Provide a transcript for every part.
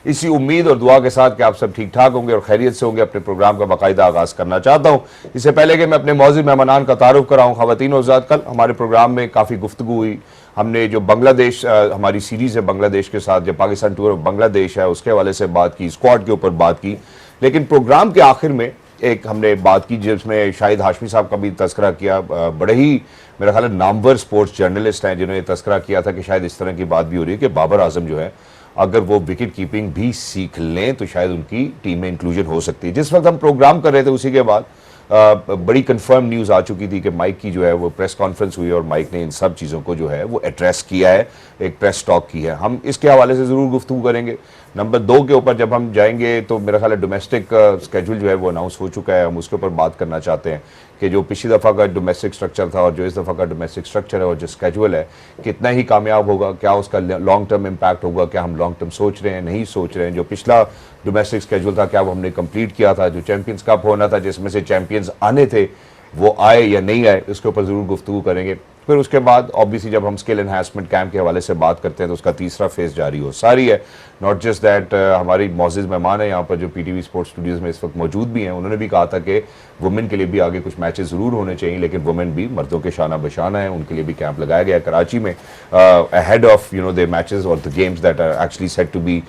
इसी उम्मीद और दुआ के साथ कि आप सब ठीक ठाक होंगे और खैरियत से होंगे, अपने प्रोग्राम का बाकायदा आगाज करना चाहता हूँ। इससे पहले कि मैं अपने मौजूद मेहमान का तारुफ कराऊँ, ख़वातीन और हज़रात, कल हमारे प्रोग्राम में काफ़ी गुफ्तगू हुई। हमने जो बांग्लादेश हमारी सीरीज़ है बांग्लादेश के साथ, जो पाकिस्तान टूर ऑफ बांग्लादेश है, उसके हवाले से बात की, स्क्वाड के ऊपर बात की। लेकिन प्रोग्राम के आखिर में एक हमने बात की जिसमें शाहिद हाशमी साहब का भी तस्करा किया। बड़े ही मेरा ख्याल है नामवर स्पोर्ट्स जर्नलिस्ट हैं जिन्होंने तस्करा किया था कि शायद इस तरह की बात भी हो रही है कि बाबर आजम जो है अगर वो विकेट कीपिंग भी सीख लें तो शायद उनकी टीम में इंक्लूजन हो सकती है। जिस वक्त हम प्रोग्राम कर रहे थे उसी के बाद बड़ी कंफर्म न्यूज़ आ चुकी थी कि माइक की जो है वो प्रेस कॉन्फ्रेंस हुई और माइक ने इन सब चीज़ों को जो है वो एड्रेस किया है, एक प्रेस टॉक की है। हम इसके हवाले से ज़रूर गुफ्तगू करेंगे। नंबर 2 के ऊपर जब हम जाएंगे तो मेरा ख्याल है डोमेस्टिक स्केड्यूल जो है वो अनाउंस हो चुका है। हम उसके ऊपर बात करना चाहते हैं कि जो पिछली दफ़ा का डोमेस्टिक स्ट्रक्चर था और जो इस दफ़ा का डोमेस्टिक स्ट्रक्चर है और जो स्केड्यूल है कितना ही कामयाब होगा, क्या उसका लॉन्ग टर्म इम्पैक्ट होगा, क्या हम लॉन्ग टर्म सोच रहे हैं, नहीं सोच रहे हैं। जो पिछला डोमेस्टिक स्केड्यूल था क्या वो हमने कंप्लीट किया था, जो चैंपियंस कप होना था जिसमें से चैंपियंस आने थे वो आए या नहीं आए, उसके ऊपर ज़रूर गुफ्तगू करेंगे। फिर उसके बाद ऑब्वियसली जब हम स्किल एनहांसमेंट कैंप के हवाले से बात करते हैं तो उसका तीसरा फेज़ जारी हो सारी है। नॉट जस्ट दैट, हमारी मौजूद मेहमान है यहाँ पर जो पीटीवी स्पोर्ट्स स्टूडियोज में इस वक्त मौजूद भी हैं, उन्होंने भी कहा था कि वुमेन के लिए भी आगे कुछ मैचेस ज़रूर होने चाहिए, लेकिन वुमेन भी मर्दों के शाना बशाना है, उनके लिए भी कैंप लगाया गया कराची में अहेड ऑफ द मैचेस और the games that are actually set to be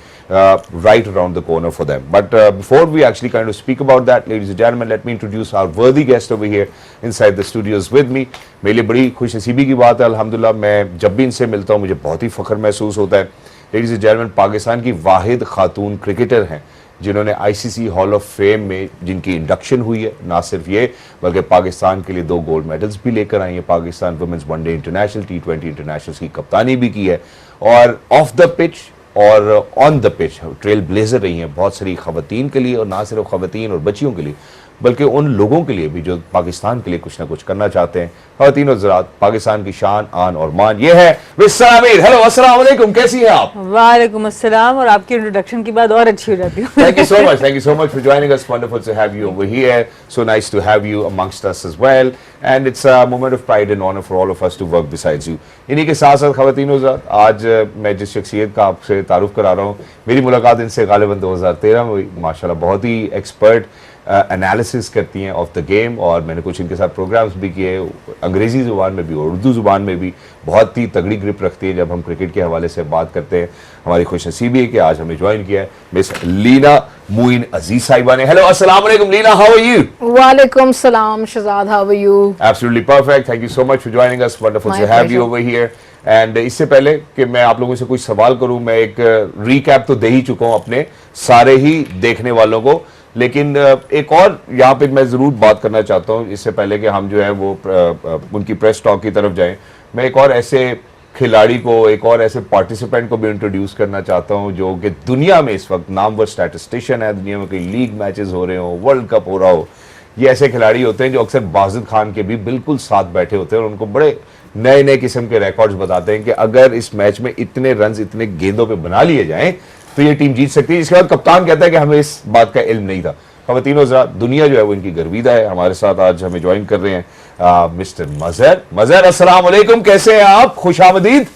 right around the corner for them. But before we actually kind of speak about that, ladies and gentlemen, let me introduce our worthy guest over here inside the studios with me. मेरे लिए बड़ी खुशनसीबी की बात है, अल्हम्दुलिल्लाह मैं जब भी इनसे मिलता हूँ मुझे बहुत ही फख्र महसूस होता है। लेडीज एंड जेंटलमैन, पाकिस्तान की वाहिद खातून क्रिकेटर हैं जिन्होंने आईसीसी हॉल ऑफ फेम में जिनकी इंडक्शन हुई है। ना सिर्फ ये बल्कि पाकिस्तान के लिए 2 गोल्ड मेडल्स भी लेकर आई हैं। Pakistan women's one day international, T20 international की कप्तानी भी की है और ऑफ द पिच और on the pitch trailblazer रही हैं बहुत सारी ख़वातीन के लिए, और ना सिर्फ ख़वातीन और बच्चियों के लिए बल्कि उन लोगों के लिए भी जो पाकिस्तान के लिए कुछ ना कुछ करना चाहते हैं। ख़वातीन और हज़रात, पाकिस्तान की शान, आन और मान, ये है विस्सा अमीर। हेलो, अस्सलाम वालेकुम, कैसी हैं आप? वालेकुम अस्सलाम। और आपकी इंट्रोडक्शन की बाद और अच्छी हो जाती है। Thank you so much for joining us. Wonderful to have you over here. So nice to have you amongst us as well. And it's a moment of pride and honor for all of us to work besides you. इन्हीं के साथ साथ ख़वातीन और हज़रात, आज मैं जिस शख्सियत का आपसे तारुफ करा रहा हूँ, मेरी मुलाकात इनसे गालिबन 2013 में हुई। माशाल्लाह बहुत ही एक्सपर्ट एनालिसिस करती हैं ऑफ द गेम, और मैंने कुछ इनके साथ प्रोग्राम्स भी किए, अंग्रेज़ी ज़ुबान में भी और उर्दू ज़ुबान में भी। बहुत ही तगड़ी ग्रिप रखती है जब हम क्रिकेट के हवाले से बात करते हैं। हमारी खुशनसीबी है कि आज हमें ज्वाइन किया है मिस लीना मोइन अजीज साहिबा ने। हेलो, अस्सलाम वालेकुम लीना, हाउ आर यू? वालेकुम सलाम Shahzad, how are you? Absolutely perfect, thank you so much for joining us, wonderful to have you over here. And इससे पहले कि मैं आप लोगों से कुछ सवाल करूं, मैं एक रीकैप तो दे ही चुका हूं अपने सारे ही देखने वालों को, लेकिन एक और यहाँ पे मैं ज़रूर बात करना चाहता हूँ इससे पहले कि हम जो है वो उनकी प्रेस टॉक की तरफ जाएं। मैं एक और ऐसे खिलाड़ी को, एक और ऐसे पार्टिसिपेंट को भी इंट्रोड्यूस करना चाहता हूँ जो कि दुनिया में इस वक्त नामवर स्टैटिस्टिशियन है, दुनिया में कई लीग मैचेस हो रहे हो, वर्ल्ड कप हो रहा हो। ये ऐसे खिलाड़ी होते हैं जो अक्सर बाजिद खान के भी बिल्कुल साथ बैठे होते हैं और उनको बड़े नए नए किस्म के रिकॉर्ड्स बताते हैं कि अगर इस मैच में इतने रन इतने गेंदों पे बना लिए जाएं तो ये टीम जीत सकती है। इसके बाद कप्तान कहता है कि हमें इस बात का इल्म नहीं था। ख़वातीन और हज़रात, दुनिया जो है वो इनकी गर्विदा है। हमारे साथ आज हमें ज्वाइन कर रहे हैं मिस्टर मज़हर। मज़हर, अस्सलाम वालेकुम, कैसे हैं आप? खुशामदीद।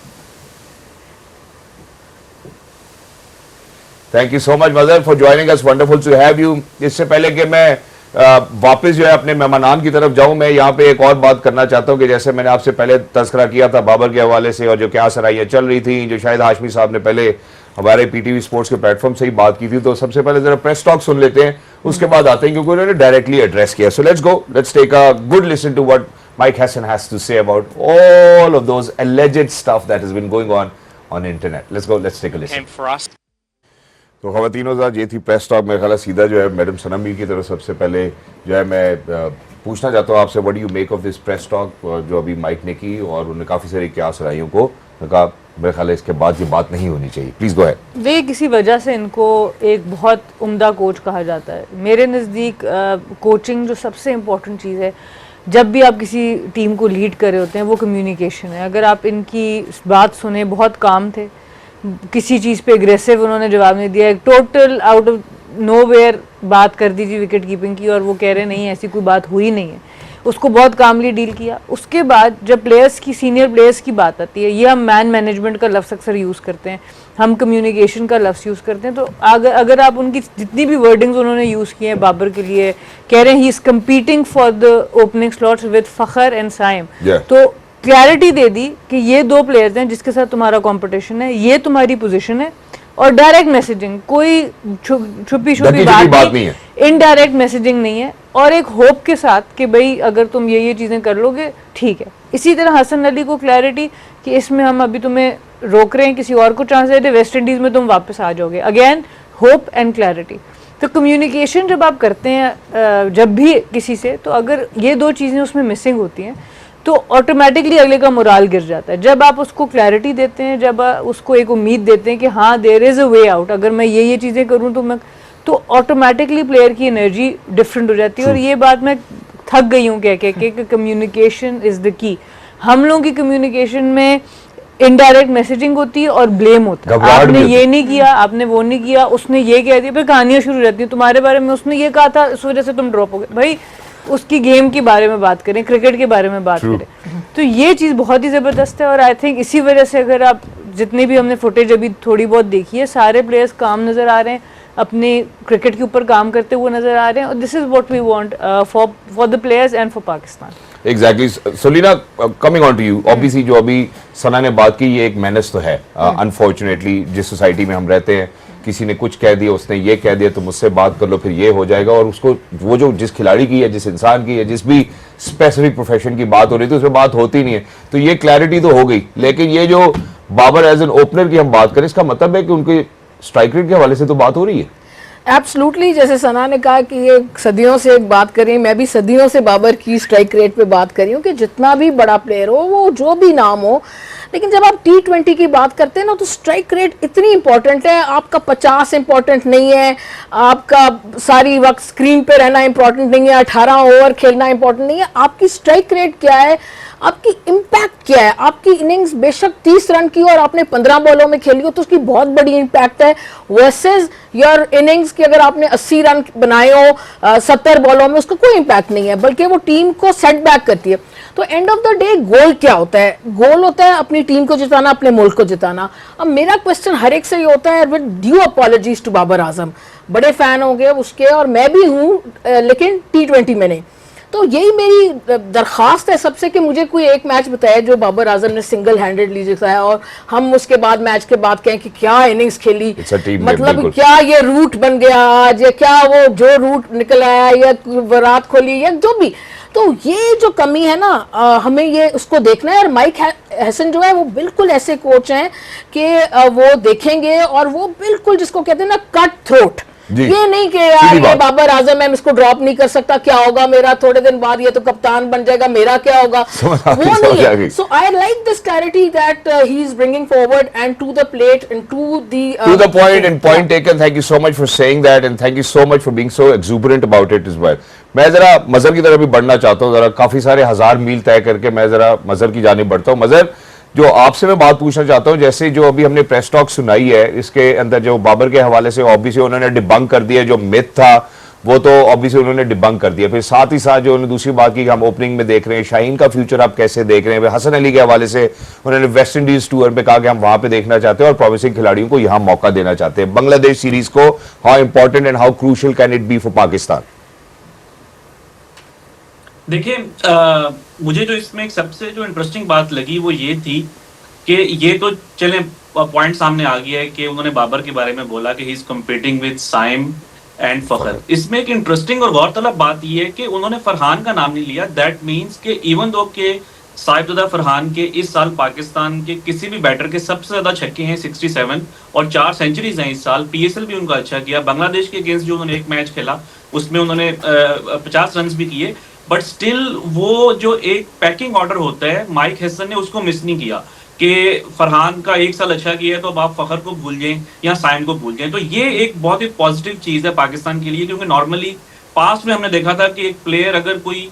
Thank you so much Mazhar for joining us, wonderful to have you. इससे पहले कि मैं वापस जो है अपने मेहमानान की तरफ जाऊं, मैं यहाँ पे एक और बात करना चाहता हूँ कि जैसे मैंने आपसे पहले तस्करा किया था बाबर के हवाले से और जो क्या सराइयाँ चल रही थी, जो शाहिद हाशमी साहब ने पहले हमारे पीटीवी स्पोर्ट्स के प्लेटफॉर्म से ही बात की थी, तो सबसे पहले जरा प्रेस टॉक सुन लेते हैं, उसके बाद आते हैं क्योंकि उन्होंने डायरेक्टली एड्रेस किया। So let's go, let's take a good listen to what Mike Hassan has to say about all of those alleged stuff that has been going on internet. Let's go, let's take a listen. तो ख़वातीनों साहब, ये थी press talk. मेरे ख्याल सीधा जो है madam सनम मीर की तरफ सबसे पहले जो है मैं पूछना चाहता हूँ आपसे, what do you make of this press talk जो अभी माइक ने की, और उन्होंने काफ़ी सारी क्या सराइयों को कहा, मेरे ख्याल इसके बाद ये बात नहीं होनी चाहिए, प्लीज़ गो अहेड। वे किसी वजह से इनको एक बहुत उम्दा कोच कहा जाता है। मेरे नज़दीक कोचिंग जो सबसे इम्पोर्टेंट चीज़ है जब भी आप किसी टीम को लीड कर रहे होते हैं वो कम्युनिकेशन है। अगर आप इनकी बात सुने, बहुत काम थे, किसी चीज़ पे एग्रेसिव उन्होंने जवाब नहीं दिया, एक टोटल आउट ऑफ नोवेयर बात कर दी थी विकेट कीपिंग की और वो कह रहे नहीं ऐसी कोई बात हुई नहीं है। उसको बहुत कामली डील किया। उसके बाद जब प्लेयर्स की, सीनियर प्लेयर्स की बात आती है, ये हम मैन मैनेजमेंट का लफ्ज़ अक्सर यूज़ करते हैं, हम कम्युनिकेशन का लफ्ज़ यूज़ करते हैं। तो अगर आप उनकी जितनी भी वर्डिंग्स उन्होंने यूज़ किए हैं बाबर के लिए, कह रहे हैं he is competing for the opening slots with Fakhar and Saim, तो क्लैरिटी दे दी कि ये दो प्लेयर्स हैं जिसके साथ तुम्हारा कंपटीशन है, ये तुम्हारी पोजीशन है। और डायरेक्ट मैसेजिंग, कोई छुपी बात नहीं है, इनडायरेक्ट मैसेजिंग नहीं है, और एक होप के साथ कि भाई अगर तुम ये चीज़ें कर लोगे ठीक है। इसी तरह हसन अली को क्लैरिटी कि इसमें हम अभी तुम्हें रोक रहे हैं, किसी और को चांस दे दे, वेस्ट इंडीज़ में तुम वापस आ जाओगे। Again hope and clarity. तो कम्युनिकेशन जब आप करते हैं जब भी किसी से, तो अगर ये दो चीज़ें उसमें मिसिंग होती हैं तो ऑटोमेटिकली अगले का मोराल गिर जाता है। जब आप उसको क्लैरिटी देते हैं, जब उसको एक उम्मीद देते हैं कि हाँ there is a way out, अगर मैं ये चीज़ें करूँ तो ऑटोमेटिकली प्लेयर की एनर्जी डिफरेंट हो जाती है। और ये बात मैं थक गई हूँ कह के कि कम्युनिकेशन इज़ द की। हम लोगों की कम्युनिकेशन में इनडायरेक्ट मैसेजिंग होती है और ब्लेम होता है, आपने ये नहीं किया, आपने वो नहीं किया, उसने ये कह दिया, फिर कहानियाँ शुरू हो जाती हैं तुम्हारे बारे में, उसने ये कहा था इस वजह से तुम ड्रॉप हो गए। भाई उसकी गेम के बारे में बात करें, क्रिकेट के बारे में बात करें। तो ये चीज़ बहुत ही ज़बरदस्त है। और आई थिंक इसी वजह से अगर आप जितनी भी हमने फुटेज अभी थोड़ी बहुत देखी है, सारे प्लेयर्स काम नज़र आ रहे हैं, अपने क्रिकेट के ऊपर काम करते हुए नज़र आ रहे हैं। और this is what we want for the players and for Pakistan. Exactly. Salina, coming on to you, obviously जो अभी सना ने बात की, ये एक मेहनत तो है अनफॉर्चुनेटली जिस सोसाइटी में हम रहते हैं। किसी ने कुछ कह दिया, उसने ये कह दिया, तो मुझसे बात कर लो, फिर ये हो जाएगा। और उसको वो जो जिस खिलाड़ी की है, जिस इंसान की है, जिस भी स्पेसिफिक प्रोफेशन की बात हो रही थी, उसमें बात होती नहीं है। तो ये क्लैरिटी तो हो गई, लेकिन ये जो बाबर एज एन ओपनर की हम बात करें, इसका मतलब है कि उनके स्ट्राइक रेट के हवाले से तो बात हो रही है। एब्सोल्युटली, जैसे सना ने कहा कि ये सदियों से एक बात करी, मैं भी सदियों से बाबर की स्ट्राइक रेट पे बात करी हूँ कि जितना भी बड़ा प्लेयर हो, वो जो भी नाम हो, लेकिन जब आप T20 की बात करते हैं ना, तो स्ट्राइक रेट इतनी इंपॉर्टेंट है। आपका 50 इंपॉर्टेंट नहीं है, आपका सारी वक्त स्क्रीन पे रहना इंपॉर्टेंट नहीं है, 18 ओवर खेलना इंपॉर्टेंट नहीं है। आपकी स्ट्राइक रेट क्या है, आपकी इम्पैक्ट क्या है। आपकी इनिंग्स बेशक 30 रन की और आपने 15 बॉलों में खेली हो, तो उसकी बहुत बड़ी इम्पैक्ट है, वर्सेस योर इनिंग्स की अगर आपने 80 रन बनाए हो 70 बॉलों में, उसका कोई इम्पैक्ट नहीं है, बल्कि वो टीम को सेटबैक करती है। तो एंड ऑफ द डे गोल क्या होता है? गोल होता है अपनी टीम को जिताना, अपने मुल्क को जिताना। अब मेरा क्वेश्चन हर एक से ये होता है, with due apologies to Babar Azam, बड़े फैन होंगे उसके और मैं भी हूँ, लेकिन T20 में नहीं। तो यही मेरी दरख्वास्त है सबसे कि मुझे कोई एक मैच बताए जो बाबर आजम ने सिंगल हैंडेडली जिताया, और हम उसके बाद मैच के बाद कहें कि क्या इनिंग्स खेली, मतलब क्या ये रूट बन गया आज, या क्या वो जो रूट निकल आया, या विराट कोहली, या जो भी। तो ये जो कमी है ना, हमें ये उसको देखना है। और माइक हैसन जो है वो बिल्कुल ऐसे कोच हैं कि वो देखेंगे और वो बिल्कुल जिसको कहते हैं ना कट थ्रोट, ये नहीं कि यार ये बाबर आजम है, मैं इसको ड्रॉप नहीं कर सकता, क्या होगा मेरा, थोड़े दिन बाद ये तो कप्तान बन जाएगा, मेरा क्या होगा, वो नहीं है। So I like this clarity that he is bringing forward and to the plate and to the point and point taken. Thank you so much for saying that and thank you so much for being so exuberant about it as well. मैं जरा मजहर की तरफ भी बढ़ना चाहता हूँ, जरा काफी सारे हजार मील तय करके मैं जरा मजहर की जानिब बढ़ता हूँ। मजहर, जो आपसे मैं बात पूछना चाहता हूं, जैसे जो अभी हमने प्रेस टॉक सुनाई है, इसके अंदर जो बाबर के हवाले से ऑब्वियसली उन्होंने डिबंक कर दिया, जो मिथ था वो तो ऑब्वियसली उन्होंने डिबंक कर दिया। फिर साथ ही साथ जो उन्होंने दूसरी बात की कि हम ओपनिंग में देख रहे हैं, शाहीन का फ्यूचर आप कैसे देख रहे हैं। हसन अली के हवाले से उन्होंने वेस्ट इंडीज टूर पे कहा कि हम वहां पे देखना चाहते हैं और प्रॉमिसिंग खिलाड़ियों को यहां मौका देना चाहते हैं। बांग्लादेश सीरीज को how important and how crucial can it be for Pakistan? देखिए, मुझे जो इसमें एक सबसे जो इंटरेस्टिंग बात लगी वो ये थी कि ये तो चले पॉइंट सामने आ गया है कि उन्होंने बाबर के बारे में बोला कि he is competing with Saim and Fakhar. इसमें एक इंटरेस्टिंग और गौरतलब बात ये है कि उन्होंने फरहान का नाम नहीं लिया। दैट मीन्स कि इवन दो के साइफुद्दीन फरहान के इस साल पाकिस्तान के किसी भी बैटर के सबसे ज्यादा छक्के हैं 67 और 4 सेंचुरीज हैं इस साल। PSL भी उनका अच्छा किया। बांग्लादेश के अगेंस्ट जो उन्होंने एक मैच खेला उसमें उन्होंने 50 रन भी किए, बट स्टिल वो जो एक पैकिंग ऑर्डर होता है माइक हैसन ने उसको मिस नहीं किया कि फरहान का एक साल अच्छा किया है तो अब आप फखर को भूल जाएं या साइम को भूल जाएं। तो ये एक बहुत ही पॉजिटिव चीज है पाकिस्तान के लिए, क्योंकि नॉर्मली पास्ट में हमने देखा था कि एक प्लेयर अगर कोई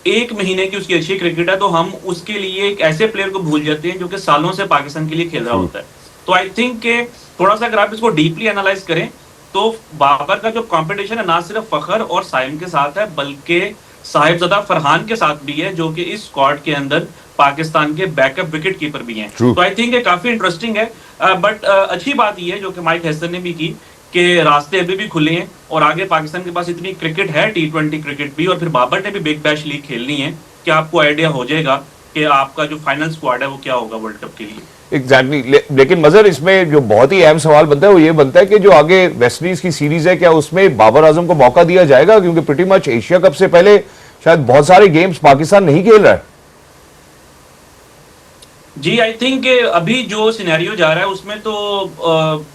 1 महीने की उसकी अच्छी क्रिकेट है तो हम उसके लिए एक ऐसे प्लेयर को भूल जाते हैं जो कि सालों से पाकिस्तान के लिए खेल रहा होता है। तो आई थिंक कि थोड़ा सा अगर आप इसको डीपली एनालाइज करें तो बाबर का जो कॉम्पिटिशन है ना सिर्फ फखर और साइम के साथ है, बल्कि साहिबजादा फरहान के साथ भी है, जो कि इस स्क्वाड के अंदर पाकिस्तान के बैकअप विकेट कीपर भी हैं। True. तो आई थिंक ये काफी इंटरेस्टिंग है। बट अच्छी बात ये है जो कि माइक हैसन ने भी की कि रास्ते अभी भी खुले हैं और आगे पाकिस्तान के पास इतनी क्रिकेट है, T20 क्रिकेट भी, और फिर बाबर ने भी बिग बैश लीग खेलनी है कि आपको आइडिया हो जाएगा कि आपका जो फाइनल स्क्वाड है वो क्या होगा वर्ल्ड कप के लिए। एग्जैक्टली लेकिन मजर इसमें जो बहुत ही अहम सवाल बनता है वो ये बनता है कि जो आगे वेस्ट इंडीज की सीरीज है, क्या उसमें बाबर आजम को मौका दिया जाएगा? क्योंकि प्रीटी मच एशिया कप से पहले शायद बहुत सारे गेम्स पाकिस्तान नहीं खेल रहा है। जी, आई थिंक अभी जो सिनेरियो जा रहा है उसमें तो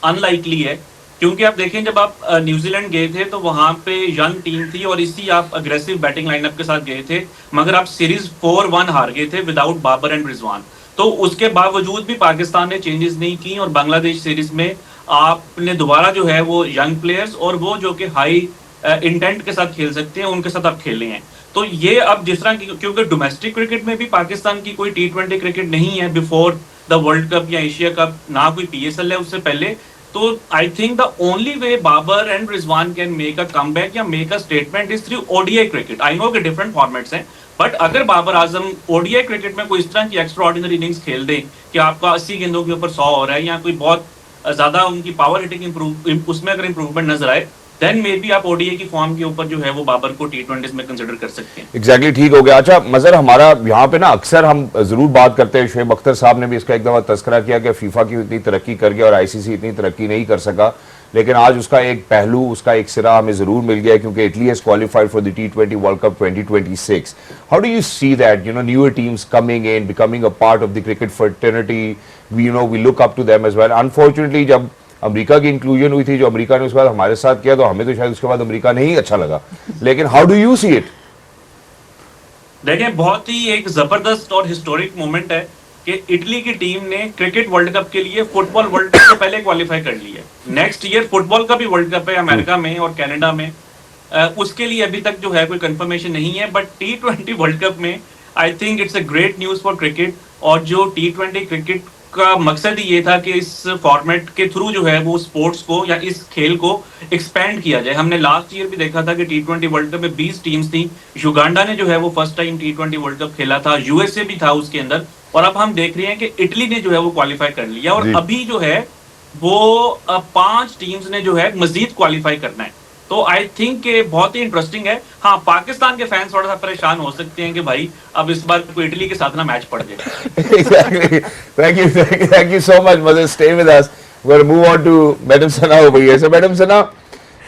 अनलाइकली है, क्योंकि आप देखें जब आप न्यूजीलैंड गए थे तो वहां पे यंग टीम थी और इसी आप अग्रेसिव बैटिंग लाइनअप के साथ गए थे, मगर आप सीरीज 4-1 हार गए थे विदाउट बाबर एंड रिजवान। तो उसके बावजूद भी पाकिस्तान ने चेंजेस नहीं की और बांग्लादेश सीरीज में आपने दोबारा जो है वो यंग प्लेयर्स और वो जो कि हाई इंटेंट के साथ खेल सकते हैं उनके साथ आप खेले हैं। तो ये अब जिस तरह की, क्योंकि डोमेस्टिक क्रिकेट में भी पाकिस्तान की कोई T20 क्रिकेट नहीं है बिफोर द वर्ल्ड कप या एशिया कप, ना कोई PSL है उससे पहले, तो I think the only way Babar and Rizwan can make a comeback या make a statement is through ODI cricket. I know कि डिफरेंट फॉर्मेट्स हैं, बट अगर बाबर आजम ODI क्रिकेट में कोई इस तरह की एक्स्ट्रा ऑर्डिनरी इनिंग्स खेल दे कि आपका 80 गेंदों के ऊपर 100 हो रहा है या कोई बहुत ज्यादा उनकी पावर हिटिंग उसमें अगर इंप्रूवमेंट नजर आए, देन मे बी आप ODI की फॉर्म के ऊपर जो है वो बाबर को T20s में कंसिडर कर सकते हैं। एग्जैक्टली ठीक हो गया। अच्छा मजर, हमारा यहाँ पे ना अक्सर हम जरूर बात करते हैं, शुएब अख्तर साहब ने भी इसका एक दफा तस्करा किया कि फीफा की इतनी तरक्की कर गया और ICC इतनी तरक्की नहीं कर सका, लेकिन आज उसका एक पहलू, उसका एक सिरा हमें जरूर मिल गया क्योंकि Italy has qualified for the T20 world cup 2026। How do you see that, newer teams coming in, becoming a part of the cricket fraternity? We look up to them as well. Unfortunately जब America की inclusion हुई थी, जो America ने उसके बाद हमारे साथ किया, तो हमें तो शायद उसके बाद अमेरिका नहीं अच्छा लगा, लेकिन how do you see it? देखें, बहुत ही एक जबरदस्त और हिस्टोरिक मोमेंट है कि इटली की टीम ने क्रिकेट वर्ल्ड कप के लिए फुटबॉल वर्ल्ड कप से पहले क्वालिफाई कर लिया है। नेक्स्ट ईयर फुटबॉल का भी वर्ल्ड कप है अमेरिका में और कनाडा में, उसके लिए अभी तक जो है कोई कंफर्मेशन नहीं है, बट T20 वर्ल्ड कप में आई think it's a great news for cricket. और जो T20 क्रिकेट का मकसद ही ये था कि इस फॉर्मेट के थ्रू जो है वो स्पोर्ट्स को या इस खेल को एक्सपेंड किया जाए। हमने लास्ट ईयर भी देखा था कि T20 वर्ल्ड कप में 20 टीम्स थी, युगांडा ने जो है वो first time T20 world cup खेला था, USA भी था उसके अंदर, और अब हम देख रहे हैं कि इटली ने जो है वो क्वालिफाई कर लिया और अभी जो है वो 5 टीम्स ने जो है मजीद क्वालिफाई करना है। तो आई थिंक बहुत ही इंटरेस्टिंग है। हाँ, पाकिस्तान के फैंस थोड़ा सा परेशान हो सकते हैं कि भाई अब इस बार कोई इटली के साथ ना मैच पड़ जाए। Exactly. Thank you so much, Mother. Stay with us. We're going to move on to Madam Sana over here. So, Madam Sana,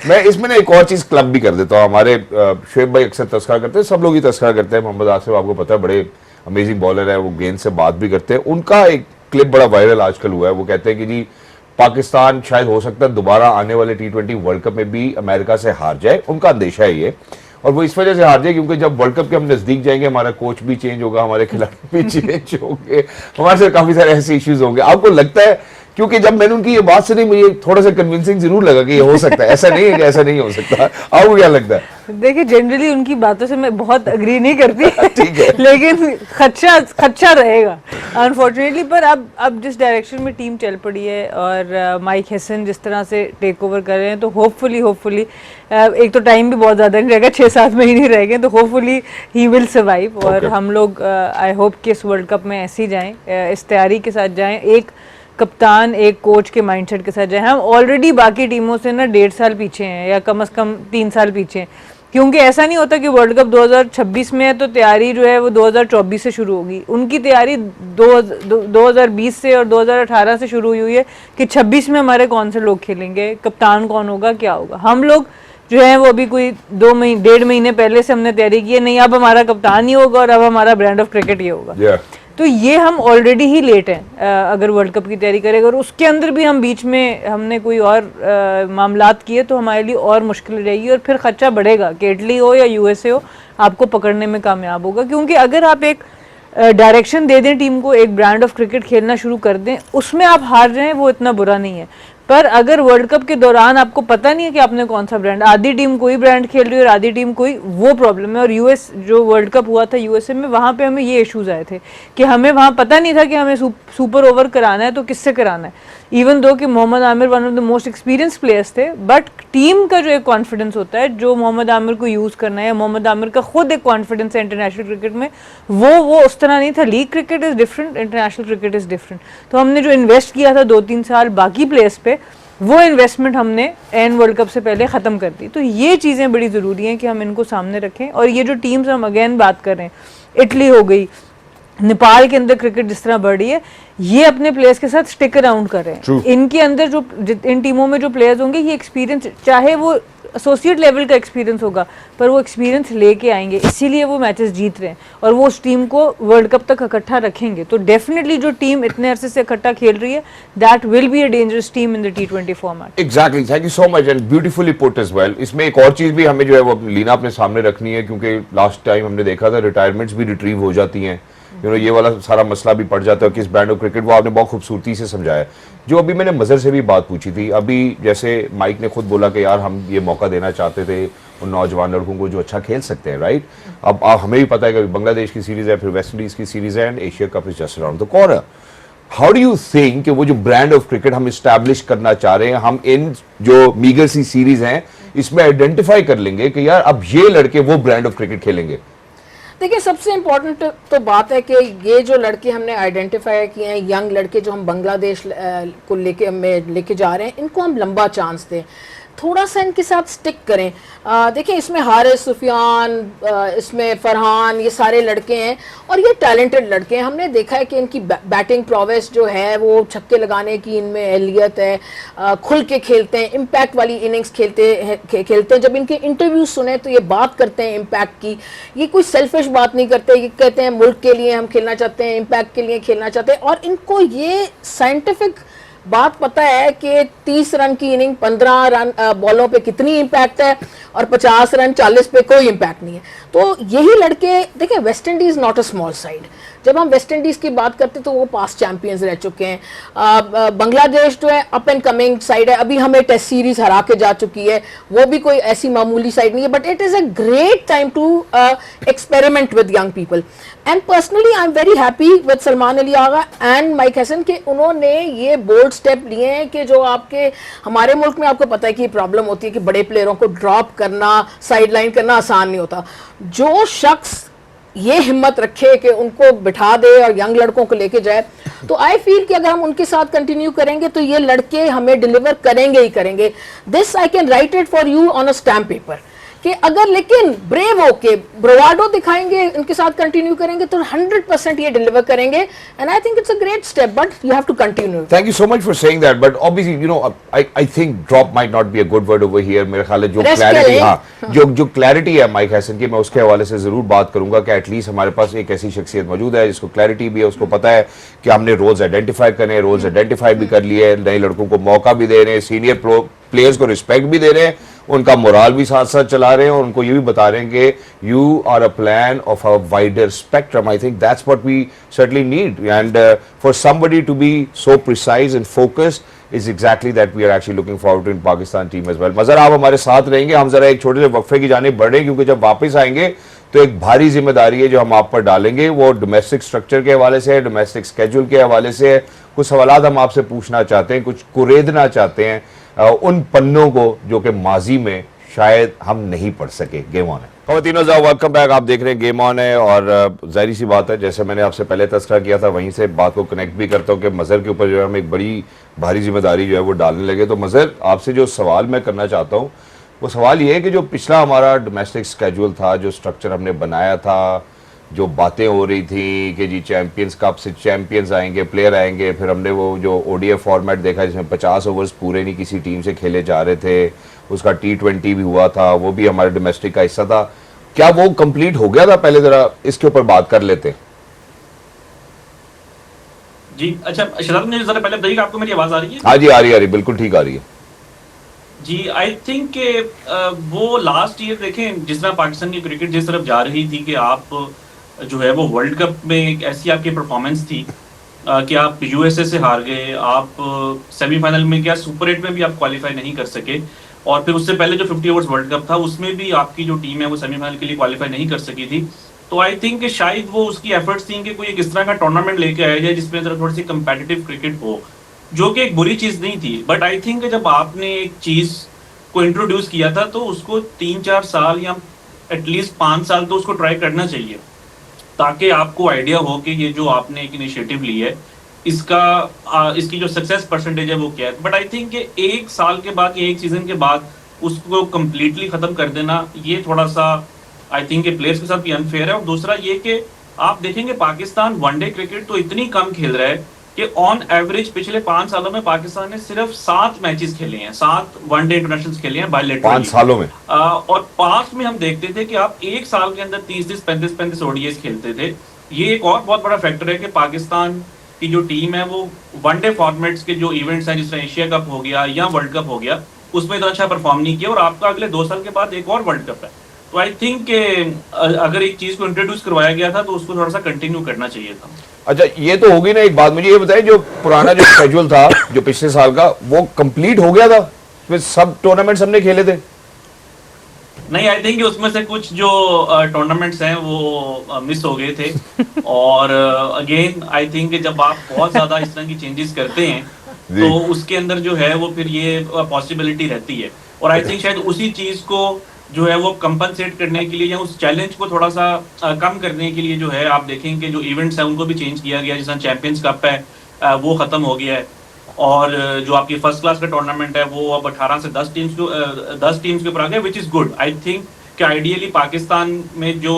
मैं इसमें ना एक और चीज क्लब भी कर देता हूँ। हमारे शुएब भाई अक्सर तस्करा करते हैं, सब लोग ही तस्करा करते हैं। मोहम्मद आसिफ आपको पता है बड़े अमेजिंग बॉलर है, वो गेंद से बात भी करते हैं। उनका एक क्लिप बड़ा वायरल आजकल हुआ है, वो कहते हैं कि जी पाकिस्तान शायद हो सकता है दोबारा आने वाले T20 वर्ल्ड कप में भी अमेरिका से हार जाए, उनका अंदेशा है ये। और वो इस वजह से हार जाए क्योंकि जब वर्ल्ड कप के हम नजदीक जाएंगे हमारा कोच भी चेंज होगा, हमारे खिलाड़ी भी चेंज होंगे, हमारे साथ काफी सारे ऐसे इश्यूज होंगे। आपको लगता है, क्योंकि जब मैंने उनकी ये बात सुनी मुझे थोड़ा सा कन्विंसिंग जरूर लगा कि ये हो सकता है, ऐसा नहीं है कि ऐसा नहीं हो सकता। आपको क्या लगता है? देखिए, जनरली उनकी बातों से मैं बहुत अग्री नहीं करती ठीक है। लेकिन खदशा रहेगा अनफॉर्चुनेटली। पर अब जिस डायरेक्शन में टीम चल पड़ी है और माइक हैसन जिस तरह से टेक ओवर कर रहे हैं, तो होपफुली एक तो टाइम भी बहुत ज़्यादा नहीं रहेगा, 6-7 महीने रह गए, तो होपफुली ही विल सर्वाइव। और हम लोग आई होप कि इस वर्ल्ड कप में ऐसे ही जाएँ, इस तैयारी के साथ जाएँ, एक कप्तान एक कोच के माइंडसेट के साथ जाए। हम ऑलरेडी बाकी टीमों से ना 1.5 साल पीछे हैं या कम से कम 3 साल पीछे हैं, क्योंकि ऐसा नहीं होता कि वर्ल्ड कप 2026 में है तो तैयारी जो है वो 2024 से शुरू होगी। उनकी तैयारी 2020 से और 2018 से शुरू हुई है कि 26 में हमारे कौन से लोग खेलेंगे, कप्तान कौन होगा, क्या होगा। हम लोग जो है वो अभी कोई 1.5 महीने पहले से हमने तैयारी की है, नहीं अब हमारा कप्तान ही होगा और अब हमारा ब्रांड ऑफ क्रिकेट ये होगा। तो ये हम ऑलरेडी ही लेट हैं अगर वर्ल्ड कप की तैयारी करें। अगर उसके अंदर भी हम बीच में हमने कोई और मामलात किए तो हमारे लिए और मुश्किल रहेगी और फिर खर्चा बढ़ेगा कि इटली हो या USA हो, आपको पकड़ने में कामयाब होगा। क्योंकि अगर आप एक डायरेक्शन दे दें टीम को, एक ब्रांड ऑफ क्रिकेट खेलना शुरू कर दें, उसमें आप हार रहे हैं वो इतना बुरा नहीं है। पर अगर वर्ल्ड कप के दौरान आपको पता नहीं है कि आपने कौन सा ब्रांड, आधी टीम कोई ब्रांड खेल रही है और आधी टीम कोई, वो प्रॉब्लम है। और US जो वर्ल्ड कप हुआ था USA में, वहाँ पे हमें ये इश्यूज आए थे कि हमें वहाँ पता नहीं था कि हमें सुपर ओवर कराना है तो किससे कराना है। इवन दो कि Mohammad Aamir one of the most experience players थे, बट टीम का जो एक कॉन्फिडेंस होता है जो मोहम्मद आमिर को यूज़ करना है, या मोहम्मद आमिर का खुद एक कॉन्फिडेंस है इंटरनेशनल क्रिकेट में, वो उस तरह नहीं था। League cricket is different, international cricket is different. तो हमने जो इन्वेस्ट किया था 2-3 साल बाकी प्लेयर्स पे, वो इन्वेस्टमेंट हमने एन वर्ल्ड कप से पहले ख़त्म कर दी। तो ये चीज़ें बड़ी ज़रूरी हैं कि हम इनको सामने रखें। और ये जो टीम्स हम अगेन बात कर रहे हैं, इटली हो गई, नेपाल के अंदर क्रिकेट जिस तरह बढ़ रही है, ये अपने प्लेयर्स के साथ स्टिक अराउंड कर रहे हैं। इनके अंदर जो इन टीमों में जो प्लेयर्स होंगे, ये एक्सपीरियंस, चाहे वो एसोसिएट लेवल का एक्सपीरियंस होगा, पर वो एक्सपीरियंस लेके आएंगे, इसीलिए वो मैचेस जीत रहे हैं और वो उस टीम को वर्ल्ड कप तक इकट्ठा रखेंगे। तो डेफिनेटली जो टीम इतने अरसे से इकट्ठा खेल रही है, that will be a dangerous team in the T20 format. Exactly, thank you so much and beautifully put as well. इसमें एक और चीज भी हमें जो है वो लीना अपने सामने रखनी है, क्योंकि लास्ट टाइम हमने देखा था रिटायरमेंट्स भी रिट्रीव हो जाती हैं, ये वाला सारा मसला भी पड़ जाता है कि इस ब्रांड ऑफ क्रिकेट, वो आपने बहुत खूबसूरती से समझाया। जो अभी मैंने मजहर से भी बात पूछी थी, अभी जैसे माइक ने खुद बोला कि यार हम ये मौका देना चाहते थे उन नौजवान लड़कों को जो अच्छा खेल सकते हैं, राइट। अब हमें भी पता है कि बांग्लादेश की सीरीज है, फिर वेस्ट इंडीज की सीरीज है and Asia cup is just around the corner. How do you think कि वो जो ब्रांड ऑफ क्रिकेट हम इस्टेब्लिश करना चाह रहे हैं, हम इन जो मीगर सी सीरीज हैं इसमें आइडेंटिफाई कर लेंगे कि यार अब ये लड़के वो ब्रांड ऑफ क्रिकेट खेलेंगे? देखिए, सबसे इम्पोर्टेंट तो बात है कि ये जो लड़के हमने आइडेंटिफाई किए हैं, यंग लड़के जो हम बांग्लादेश को लेके जा रहे हैं, इनको हम लंबा चांस दें, थोड़ा सा इनके साथ स्टिक करें। देखिए, इसमें हारिस, सुफियान, इसमें फरहान, ये सारे लड़के हैं और ये टैलेंटेड लड़के हैं। हमने देखा है कि इनकी बैटिंग प्रोवेस जो है, वो छक्के लगाने की इनमें एहलियत है, खुल के खेलते हैं, इम्पैक्ट वाली इनिंग्स खेलते हैं। जब इनके इंटरव्यू सुने तो ये बात करते हैं इम्पैक्ट की, ये कोई सेल्फिश बात नहीं करते, ये कहते हैं मुल्क के लिए हम खेलना चाहते हैं, इम्पैक्ट के लिए खेलना चाहते हैं। और इनको ये साइंटिफिक बात पता है कि 30 रन की इनिंग 15 रन बॉलों पे कितनी इम्पैक्ट है और 50 रन 40 पे कोई इम्पैक्ट नहीं है। तो यही लड़के, देखिए, West Indies not a small side. जब हम वेस्ट इंडीज की बात करते हैं तो वो पास्ट चैंपियंस रह चुके हैं। बांग्लादेश जो है अप एंड कमिंग साइड है, अभी हमें टेस्ट सीरीज हरा के जा चुकी है, वो भी कोई ऐसी मामूली साइड नहीं है। But it is a great time to experiment with young people. And personally I am very happy with Salman Ali Agha and Mike Hesson के उन्होंने ये बोल्ड स्टेप लिए हैं कि जो आपके हमारे मुल्क में आपको पता है कि प्रॉब्लम होती है कि बड़े प्लेयरों को ड्रॉप करना, साइडलाइन करना आसान नहीं होता। जो शख्स ये हिम्मत रखे कि उनको बिठा दे और यंग लड़कों को लेके जाए, तो आई फील कि अगर हम उनके साथ कंटिन्यू करेंगे तो ये लड़के हमें डिलीवर करेंगे ही करेंगे। This I can write it for you on a stamp paper कि अगर लेकिन ब्रेव होके ब्रोवाडो दिखाएंगे, इनके साथ कंटिन्यू करेंगे तो 100% ये डिलीवर करेंगे। And I think it's a great step, but you have to continue. Thank you so much for saying that, but obviously I think drop might not be a good word over here. मेरे ख्याल है जो clarity, जो clarity है mic Hasan की, मैं उसके हवाले से जरूर बात करूंगा कि एटलीस्ट हमारे पास एक ऐसी शख्सियत मौजूद है जिसको क्लैरिटी भी है, उसको पता है कि हमने रोल्स आइडेंटिफाई करने, रोल्स आइडेंटिफाई भी कर लिए, नए लड़कों को मौका भी दे रहे हैं, सीनियर प्लेयर्स को रिस्पेक्ट भी दे रहे हैं, उनका मोराल भी साथ साथ चला रहे हैं और उनको ये भी बता रहे हैं कि you are a plan of a wider spectrum. I think that's what we certainly need and for somebody to be so precise and focused is exactly that we are actually looking forward to in Pakistan team as well. Mazhar आप हमारे साथ रहेंगे, हम जरा एक छोटे से वक्फे की जानिब बढ़े, क्योंकि जब वापस आएंगे तो एक भारी जिम्मेदारी है जो हम आप पर डालेंगे, वो डोमेस्टिक स्ट्रक्चर के हवाले से है, डोमेस्टिक स्केड्यूल के हवाले से है। कुछ सवालात हम आपसे पूछना चाहते हैं, कुछ कुरेदना चाहते हैं उन पन्नों को जो कि माजी में शायद हम नहीं पढ़ सके। गेम ऑन है खवातीनो, वेलकम बैक। आप देख रहे हैं गेम ऑन है और जाहिर सी बात है, जैसे मैंने आपसे पहले तस्करा किया था, वहीं से बात को कनेक्ट भी करता हूँ कि मजहर के ऊपर जो है हम एक बड़ी भारी जिम्मेदारी जो है वो डालने लगे। तो मजहर, आपसे जो सवाल मैं करना चाहता हूँ वो सवाल ये है कि जो पिछला हमारा डोमेस्टिक स्केड्यूल था, जो स्ट्रक्चर हमने बनाया था, जो बातें हो रही थी कि जी चैंपियंस कप से चैंपियंस आएंगे, प्लेयर आएंगे, फिर हमने वो जो ओडीआई फॉर्मेट देखा जिसमें 50 ओवर्स पूरे नहीं किसी टीम से खेले जा रहे थे, उसका T20 भी हुआ था, वो भी हमारे डोमेस्टिक का हिस्सा था। क्या वो कंप्लीट हो गया था? पहले जरा इसके ऊपर बात कर लेते हैं। जी अच्छा, शराब मुझे जरा पहले बताइए, आपको मेरी आवाज आ रही है? हाँ जी, आ रही है, बिल्कुल ठीक आ रही है जी। आई थिंक के वो लास्ट ईयर देखें जिस तरह पाकिस्तान की क्रिकेट जिस तरफ जा रही थी कि आप जो है वो वर्ल्ड कप में एक ऐसी आपकी परफॉर्मेंस थी कि आप यूएसए से हार गए, आप सेमीफाइनल में क्या सुपर 8 में भी आप क्वालिफाई नहीं कर सके, और फिर उससे पहले जो 50 ओवर्स वर्ल्ड कप था उसमें भी आपकी जो टीम है वो सेमीफाइनल के लिए क्वालिफाई नहीं कर सकी थी। तो आई थिंक कि शायद वो उसकी एफर्ट्स थी कि कोई एक इस तरह का टूर्नामेंट लेके आया जाए जिसमें थोड़ी सी कंपेटिटिव क्रिकेट हो। जो कि एक बुरी चीज नहीं थी, बट आई थिंक जब आपने एक चीज को इंट्रोड्यूस किया था तो उसको 3-4 साल या एटलीस्ट 5 साल तो उसको ट्राई करना चाहिए, ताकि आपको आइडिया हो कि ये जो आपने एक इनिशिएटिव ली है इसकी जो सक्सेस परसेंटेज है वो क्या है। बट आई थिंक कि 1 साल के बाद या 1 सीजन के बाद उसको कम्प्लीटली खत्म कर देना ये थोड़ा सा आई थिंक कि प्लेयर्स के साथ भी अनफेयर है। और दूसरा ये कि आप देखेंगे पाकिस्तान वनडे क्रिकेट तो इतनी कम खेल रहा है कि ऑन एवरेज पिछले 5 सालों में पाकिस्तान ने सिर्फ 7 मैचेस खेले हैं, 7 वनडे इंटरनेशनल खेले हैं बायलैटरल 5 सालों में। और पास्ट में हम देखते थे कि आप 1 साल के अंदर 30 35 ओडीएस खेलते थे। ये एक और बहुत बड़ा फैक्टर है कि पाकिस्तान की जो टीम है वो वनडे फॉर्मेट्स के जो इवेंट्स हैं, जिस तरह एशिया कप हो गया या वर्ल्ड कप हो गया, उसमें इतना अच्छा परफॉर्म नहीं किया, और आपका अगले 2 साल के बाद एक और वर्ल्ड कप है। तो आई थिंक अगर एक चीज को इंट्रोड्यूस करवाया गया था तो उसको थोड़ा सा कंटिन्यू करना चाहिए था। अच्छा, ये तो होगी ना। एक बात मुझे ये बताइए, जो पुराना जो शेड्यूल था जो पिछले साल का, वो कंप्लीट हो गया था? फिर सब टूर्नामेंट्स हमने खेले थे? नहीं, आई थिंक उसमें से कुछ जो टूर्नामेंट्स हैं वो मिस हो गए थे। और अगेन आई थिंक जब आप बहुत ज्यादा इस तरह की चेंजेस करते हैं तो उसके अंदर जो है वो फिर ये पॉसिबिलिटी रहती है। और आई थिंक शायद उसी चीज को जो है वो कंपनसेट करने के लिए या उस चैलेंज को थोड़ा सा कम करने के लिए जो है आप देखेंगे जो इवेंट्स हैं उनको भी चेंज किया गया। जैसा चैंपियंस कप है वो खत्म हो गया है, और जो आपकी फर्स्ट क्लास का टूर्नामेंट है वो अब 18 से 10 टीम्स के ऊपर आ गया, which is good. I think कि आइडियली पाकिस्तान में जो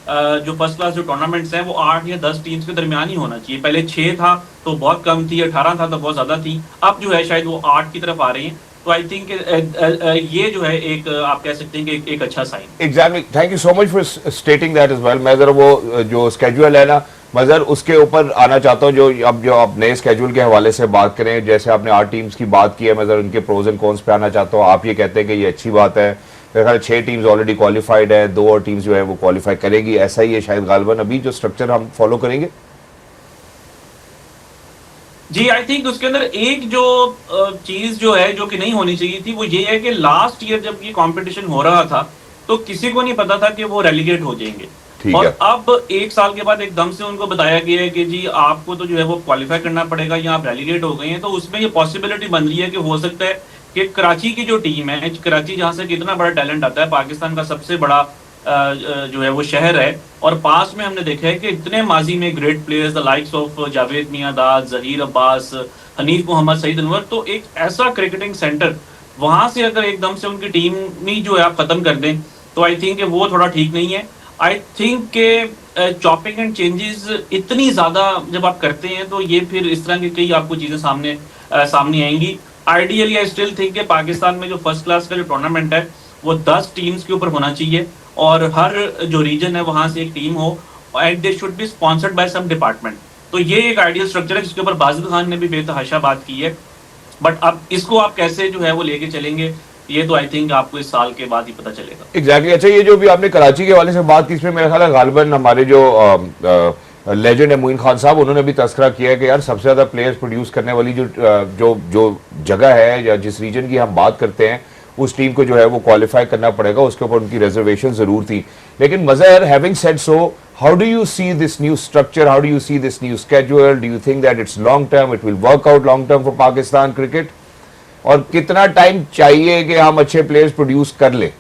फर्स्ट क्लास जो टूर्नामेंट्स हैं वो 8 या 10 टीम्स के दरमियान ही होना चाहिए। पहले 6 था तो बहुत कम थी, 18 था तो बहुत ज्यादा थी, अब जो है शायद वो 8 की तरफ आ रही है। तो आई थिंक ये जो है एक आप कह सकते हैं कि एक अच्छा sign. Exactly, thank you so much for stating that as well. मैं जरा वो जो स्केड्यूल है ना मजर, उसके ऊपर आना चाहता हूँ। जो आप नए स्केड्यूल के हवाले से बात करें, जैसे आपने 8 टीम्स की बात की है मजर, उनके प्रोज एंड कॉन्स पे आना चाहता हूँ। आप ये कहते हैं कि ये अच्छी बात है। मेरे ख्याल 6 टीम्स ऑलरेडी क्वालिफाइड है, 2 और टीम्स जो है वो क्वालिफाई करेगी, ऐसा ही है शायद गालिबन अभी जो स्ट्रक्चर हम फॉलो करेंगे। जी, आई थिंक उसके अंदर एक जो चीज जो है जो कि नहीं होनी चाहिए थी वो ये है कि लास्ट ईयर जब ये कंपटीशन हो रहा था तो किसी को नहीं पता था कि वो रेलीगेट हो जाएंगे, और अब 1 साल के बाद एकदम से उनको बताया गया है कि जी आपको तो जो है वो क्वालिफाई करना पड़ेगा या आप रेलीगेट हो गए हैं। तो उसमें ये पॉसिबिलिटी बन रही है कि हो सकता है कि कराची की जो टीम है, कराची जहां से कितना बड़ा टैलेंट आता है, पाकिस्तान का सबसे बड़ा जो है वो शहर है, और पास में हमने देखा है कि इतने माजी में great players the likes of Javed Miandad, Zaheer Abbas, Hanif Mohammad, Saeed Anwar, तो एक ऐसा क्रिकेटिंग सेंटर वहां से अगर एकदम से उनकी टीम ही जो है आप खत्म कर दें तो आई थिंक वो थोड़ा ठीक नहीं है। आई थिंक के चॉपिंग एंड चेंजेस इतनी ज्यादा जब आप करते हैं तो ये फिर इस तरह की कई आपको चीजें सामने आएंगी। आइडियली आई स्टिल थिंक कि पाकिस्तान में जो फर्स्ट क्लास का जो टूर्नामेंट है वो 10 टीम्स के ऊपर होना चाहिए, और हर जो रीजन है वहां से एक टीम हो, and they should be sponsored by some department. तो ये एक आइडियल स्ट्रक्चर है जिसके ऊपर बाजिद खान ने भी बेतहाशा बात की है। बट अब इसको आप कैसे जो है वो लेके चलेंगे ये तो आई थिंक आपको इस साल के बाद ही पता चलेगा। एग्जैक्टली। अच्छा, ये जो भी आपने कराची के हवाले से बात की, इसमें मेरा ख्याल है गालिबन हमारे जो लेजेंड है मोइन खान साहब, उन्होंने भी तस्करा किया है कि यार सबसे ज्यादा प्लेयर्स प्रोड्यूस करने वाली जो जगह है या जिस रीजन की हम बात करते हैं उस टीम को जो है वो क्वालिफाई करना पड़ेगा, उसके ऊपर उनकी रिजर्वेशन जरूर थी। लेकिन Mazhar, having said so, how do you see this new structure, how do you see this new schedule? Do you think that it's long term, it will work out long term for Pakistan cricket? और कितना time चाहिए कि हम अच्छे players produce कर लें?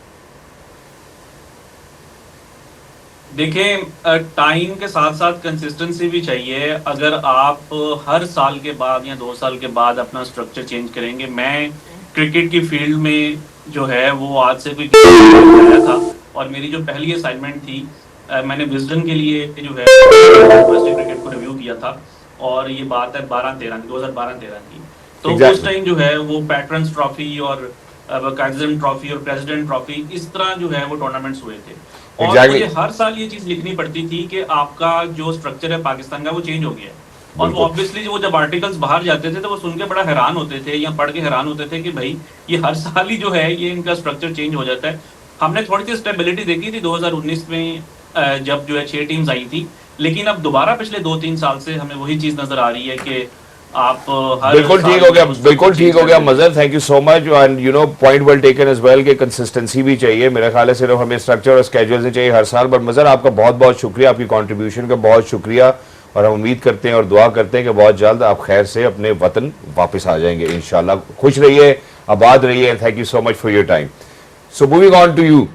देखिए, time के साथ साथ कंसिस्टेंसी भी चाहिए। अगर आप हर साल के बाद या 2 साल के बाद अपना स्ट्रक्चर चेंज करेंगे, मैं क्रिकेट की फील्ड में जो है वो आज से कोई आया था, और मेरी जो पहली असाइनमेंट थी मैंने विजडन के लिए जो है क्रिकेट को रिव्यू किया था, और ये बात है 2012-13 की। तो उस टाइम जो है वो पैट्रन्स ट्रॉफी और काइजन ट्रॉफी और प्रेसिडेंट ट्रॉफी इस तरह जो है वो टूर्नामेंट्स हुए थे, और मुझे हर साल ये चीज लिखनी पड़ती थी कि आपका जो स्ट्रक्चर है पाकिस्तान का वो चेंज हो गया है। और वो ऑब्वियसली वो जब आर्टिकल्स बाहर जाते थे तो वो सुन के बड़ा हैरान होते थे या पढ़ के हैरान होते थे कि भाई ये हर साल ही जो है ये इनका स्ट्रक्चर चेंज हो जाता है। हमने थोड़ी सी स्टेबिलिटी देखी थी 2019 में जब जो है 6 टीम्स आई थी, लेकिन अब दोबारा पिछले 2-3 साल से हमें वही चीज नजर आ रही है कि आप बिल्कुल ठीक हो गया Mazhar, thank you so much. And you know point well taken as well कि कंसिस्टेंसी भी चाहिए। मेरा ख्याल है सिर्फ हमें स्ट्रक्चर और स्केड्यूल से चाहिए हर साल। बट मजहर, आपका बहुत बहुत शुक्रिया, आपकी कंट्रीब्यूशन का बहुत शुक्रिया। और हम उम्मीद करते हैं और दुआ करते हैं कि बहुत जल्द आप खैर से अपने वतन वापस आ जाएंगे इंशाल्लाह। खुश रहिए, आबाद रहिए, thank you so much for your time. So moving on to you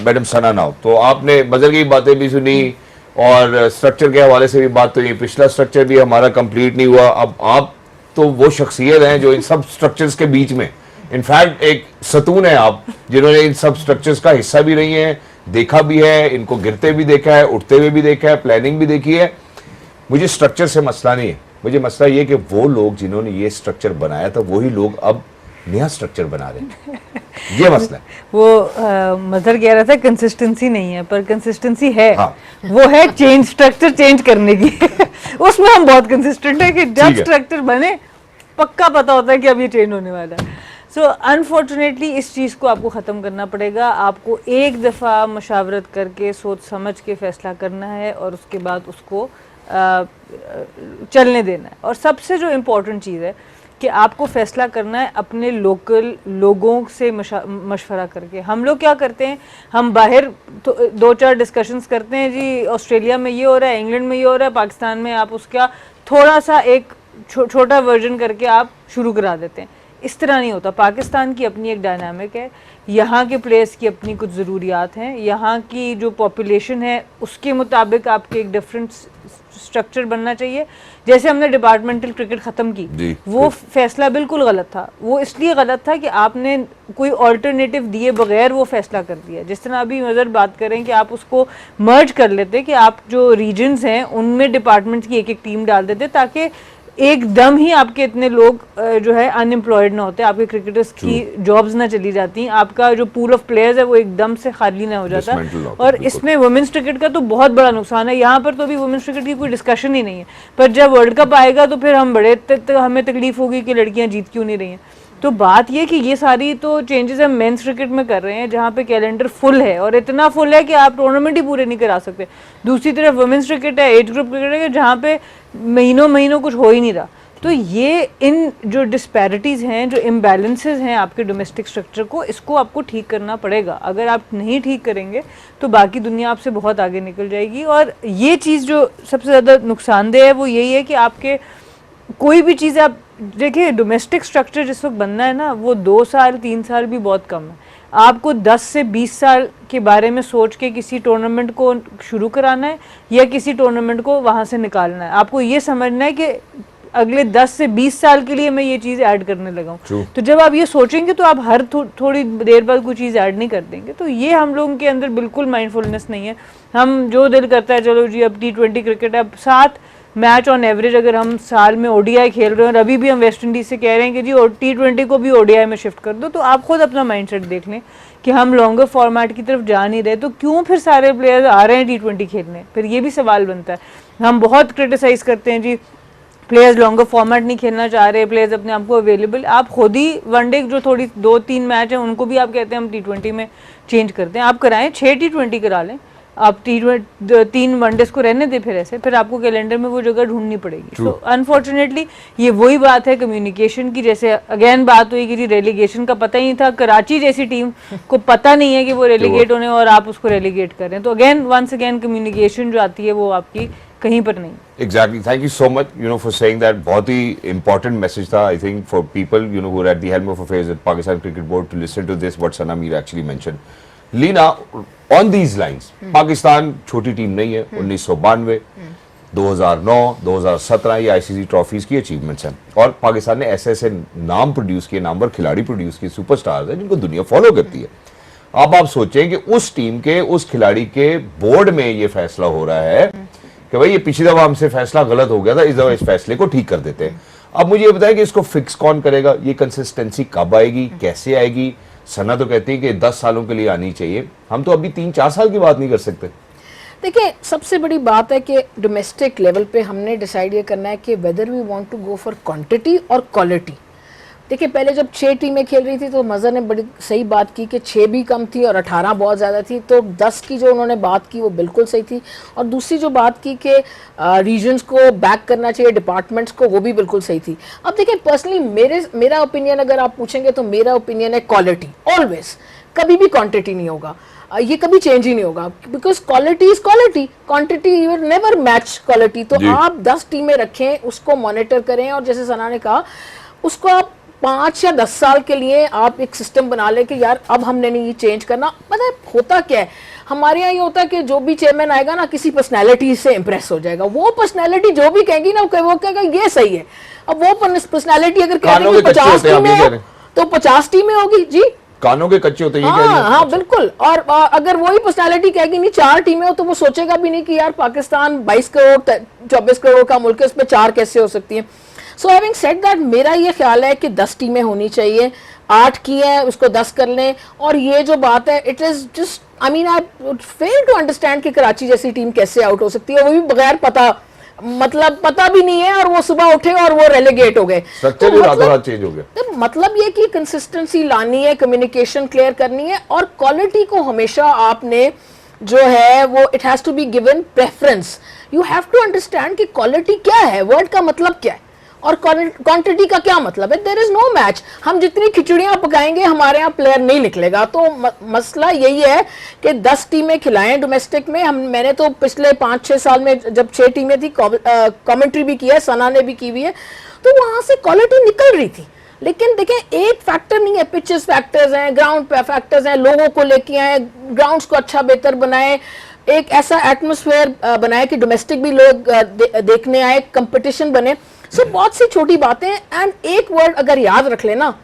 madam Sana now, तो आपने मजर की बातें भी सुनी और स्ट्रक्चर के हवाले से भी बात हुई। पिछला स्ट्रक्चर भी हमारा कंप्लीट नहीं हुआ, अब आप तो वो शख्सियत हैं जो इन सब स्ट्रक्चर्स के बीच में इनफैक्ट एक सतून है आप, जिन्होंने इन सब स्ट्रक्चर्स का हिस्सा भी रही हैं, देखा भी है, इनको गिरते भी देखा है, उठते हुए भी देखा है, प्लानिंग भी देखी है। मुझे स्ट्रक्चर से मसला नहीं है, मुझे मसला ये कि वो लोग जिन्होंने ये स्ट्रक्चर बनाया था वही लोग अब नया स्ट्रक्चर बना रहे हैं, ये मसला है। वो मदर कह रहा था कंसिस्टेंसी नहीं है, पर कंसिस्टेंसी है। हाँ। वो है चेंज, स्ट्रक्चर चेंज करने की उसमें हम बहुत कंसिस्टेंट है कि ठीक जब है। स्ट्रक्चर बने पक्का पता होता है कि अब ये चेंज होने वाला है। सो अनफॉर्चुनेटली इस चीज़ को आपको ख़त्म करना पड़ेगा। आपको एक दफ़ा मशावरत करके सोच समझ के फ़ैसला करना है और उसके बाद उसको चलने देना है। और सबसे जो इम्पोर्टेंट चीज़ है कि आपको फ़ैसला करना है अपने लोकल लोगों से मशवरा करके। हम लोग क्या करते हैं, हम बाहर तो 2-4 डिस्कशंस करते हैं, जी ऑस्ट्रेलिया में ये हो रहा है, इंग्लैंड में ये हो रहा है, पाकिस्तान में आप उसका थोड़ा सा एक छोटा वर्जन करके आप शुरू करा देते हैं। इस तरह नहीं होता। पाकिस्तान की अपनी एक डायनामिक है, यहाँ के प्लेयर्स की अपनी कुछ ज़रूरियात हैं, यहाँ की जो पॉपुलेशन है उसके मुताबिक आपके एक डिफरेंट स्ट्रक्चर बनना चाहिए। जैसे हमने डिपार्टमेंटल क्रिकेट ख़त्म की, वो फैसला बिल्कुल गलत था। वो इसलिए गलत था कि आपने कोई ऑल्टरनेटिव दिए बगैर वो फैसला कर दिया। जिस तरह अभी नज़र बात करें कि आप उसको मर्ज कर लेते कि आप जो रीजन्स हैं उनमें डिपार्टमेंट्स की एक एक टीम डाल देते ताकि एकदम ही आपके इतने लोग जो है अनएम्प्लॉयड ना होते, आपके क्रिकेटर्स की जॉब्स ना चली जाती, आपका जो पूल ऑफ प्लेयर्स है वो एकदम से खाली ना हो जाता। और इसमें वुमेन्स क्रिकेट का तो बहुत बड़ा नुकसान है। यहाँ पर तो अभी वुमेन्स क्रिकेट की कोई डिस्कशन ही नहीं है, पर जब वर्ल्ड कप आएगा तो फिर हम बड़े हमें तकलीफ होगी कि लड़कियाँ जीत क्यों नहीं रही हैं। तो बात ये कि ये सारी तो चेंजेस हम मेंस क्रिकेट में कर रहे हैं जहाँ पे कैलेंडर फुल है और इतना फुल है कि आप टूर्नामेंट ही पूरे नहीं करा सकते। दूसरी तरफ वुमेन्स क्रिकेट है, एज ग्रुप क्रिकेट है, जहाँ पे महीनों कुछ हो ही नहीं रहा। तो ये इन जो डिस्पैरिटीज़ हैं, जो इम्बैलेंसेस हैं आपके डोमेस्टिक स्ट्रक्चर को, इसको आपको ठीक करना पड़ेगा। अगर आप नहीं ठीक करेंगे तो बाकी दुनिया आपसे बहुत आगे निकल जाएगी। और ये चीज़ जो सबसे ज़्यादा नुकसानदेह है वो यही है कि आपके कोई भी चीज़ आप देखिए, डोमेस्टिक स्ट्रक्चर जिस वक्त बनना है ना, वो 2 साल 3 साल भी बहुत कम है। आपको 10 से 20 साल के बारे में सोच के किसी टूर्नामेंट को शुरू कराना है या किसी टूर्नामेंट को वहाँ से निकालना है। आपको ये समझना है कि अगले 10 से 20 साल के लिए मैं ये चीज़ ऐड करने लगा हूँ। तो जब आप ये सोचेंगे तो आप हर थोड़ी देर बाद कोई चीज़ ऐड नहीं कर देंगे। तो ये हम लोगों के अंदर बिल्कुल माइंडफुलनेस नहीं है। हम जो दिल करता है चलो जी अब T20 क्रिकेट है, अब 7 मैच ऑन एवरेज अगर हम साल में ODI खेल रहे हैं और अभी भी हम वेस्ट इंडीज से कह रहे हैं कि जी T20 को भी ODI में शिफ्ट कर दो, तो आप खुद अपना माइंडसेट देख लें कि हम लॉन्गर फॉर्मेट की तरफ जा नहीं रहे, तो क्यों फिर सारे प्लेयर्स आ रहे हैं T20 खेलने। फिर ये भी सवाल बनता है। हम बहुत क्रिटिसाइज़ करते हैं जी प्लेयर्स लॉन्गर फॉर्मेट नहीं खेलना चाह रहे, प्लेयर्स अपने आप को अवेलेबल। आप खुद ही वनडे जो थोड़ी 2-3 मैच हैं उनको भी आप कहते हैं हम T20 में चेंज करते हैं। आप कराएं 6 T20 करा लें, आप 3 वनडेज को रहने दें, फिर ऐसे फिर आपको कैलेंडर में वो जगह ढूंढनी पड़ेगी। तो अनफॉर्चुनेटली ये वही बात है कम्युनिकेशन की। जैसे अगेन बात हुई कि जी रेलीगेशन का पता ही नहीं था, कराची जैसी टीम को पता नहीं है कि वो रेलीगेट होने और आप उसको रेलीगेट करें। तो अगेन वंस अगेन कम्युनिकेशन जो आती है वो आपकी कहीं पर नहीं। Exactly. Thank you so much, for saying that. बहुत ही important message था, I think, for people, who are at the helm of affairs at Pakistan Cricket Board to listen to this, what Sana Mir actually mentioned. Leena, on these lines, Pakistan छोटी team नहीं है। 1992, 2009, 2017 ये ICC trophies की achievements हैं और पाकिस्तान ने ऐसे नाम प्रोड्यूस किए, नामवर खिलाड़ी प्रोड्यूस किए, सुपरस्टार्स हैं जिनको दुनिया फॉलो करती है। अब आप सोचें कि उस टीम के, उस खिलाड़ी के बोर्ड में ये फैसला हो रहा है कि भाई ये पिछली दफा हमसे फैसला गलत हो गया था, इस दफा इस फैसले को ठीक कर देते हैं। अब मुझे ये बताएं कि इसको फिक्स कौन करेगा, ये कंसिस्टेंसी कब आएगी, कैसे आएगी। सना तो कहती है कि 10 सालों के लिए आनी चाहिए, हम तो अभी 3-4 साल की बात नहीं कर सकते। देखिए, सबसे बड़ी बात है कि डोमेस्टिक लेवल पे हमने डिसाइड ये करना है कि whether we want to go for quantity और क्वालिटी। देखिए, पहले जब 6 टीमें खेल रही थी तो मज़र ने बड़ी सही बात की कि 6 भी कम थी और 18 बहुत ज़्यादा थी, तो 10 की जो उन्होंने बात की वो बिल्कुल सही थी। और दूसरी जो बात की कि रीजन्स को बैक करना चाहिए, डिपार्टमेंट्स को, वो भी बिल्कुल सही थी। अब देखिए, पर्सनली मेरा ओपिनियन अगर आप पूछेंगे तो मेरा ओपिनियन है क्वालिटी ऑलवेज, कभी भी क्वांटिटी नहीं होगा। ये कभी चेंज ही नहीं होगा, because quality is quality, quantity you never match quality. तो आप 10 टीमें रखें, उसको मॉनिटर करें, और जैसे सना ने कहा उसको आप 5 या 10 साल के लिए आप एक सिस्टम बना ले कि यार अब हमने नहीं ये चेंज करना। पता है होता क्या है, हमारे यहाँ ये होता है कि जो भी चेयरमैन आएगा ना किसी पर्सनैलिटी से इंप्रेस हो जाएगा, वो पर्सनैलिटी जो भी कहेगी ना वो कहेगा ये सही है। अब वो पर्सनैलिटी अगर कहेगी 50 टीमें हो तो 50 टीमें होगी जी, कानों के कच्चे होते हैं। हाँ बिल्कुल। और अगर वही पर्सनालिटी कहेगी नहीं 4 टीमें हो तो वो सोचेगा भी नहीं कि यार पाकिस्तान 22 करोड़ 24 करोड़ का मुल्क है, उसमें 4 कैसे हो सकती है। सो हैविंग सेड दैट, मेरा ये ख्याल है कि 10 टीमें होनी चाहिए, 8 की है उसको 10 कर लें। और ये जो बात है it is just I mean I fail to understand कि कराची जैसी टीम कैसे आउट हो सकती है, वो भी बगैर पता, मतलब पता भी नहीं है और वो सुबह उठे और वो रेलेगेट हो गए। तो मतलब चेंज हो गया। तो मतलब ये कि कंसिस्टेंसी लानी है, कम्युनिकेशन क्लियर करनी है, और क्वालिटी को हमेशा आपने जो है वो it has to be given preference. You have to understand कि क्वालिटी क्या है, वर्ड का मतलब क्या है और क्वांटिटी का क्या मतलब है। There is no match. हम जितनी खिचड़ियां पकाएंगे हमारे यहाँ प्लेयर नहीं निकलेगा। तो मसला यही है कि 10 टीमें खिलाएं डोमेस्टिक में। मैंने तो पिछले 5-6 साल में जब 6 टीमें थी कमेंट्री भी की है, सना ने भी की हुई है, तो वहां से क्वालिटी निकल रही थी। लेकिन देखें एक फैक्टर नहीं है, पिचेस फैक्टर्स हैं, ग्राउंड फैक्टर्स हैं, लोगों को लेके आए, ग्राउंड्स को अच्छा बेहतर बनाए, एक ऐसा एटमोसफेयर बनाए कि डोमेस्टिक भी लोग देखने आए, कंपटीशन बने। सो बहुत सी छोटी बातें, एंड एक वर्ड अगर याद रख लेना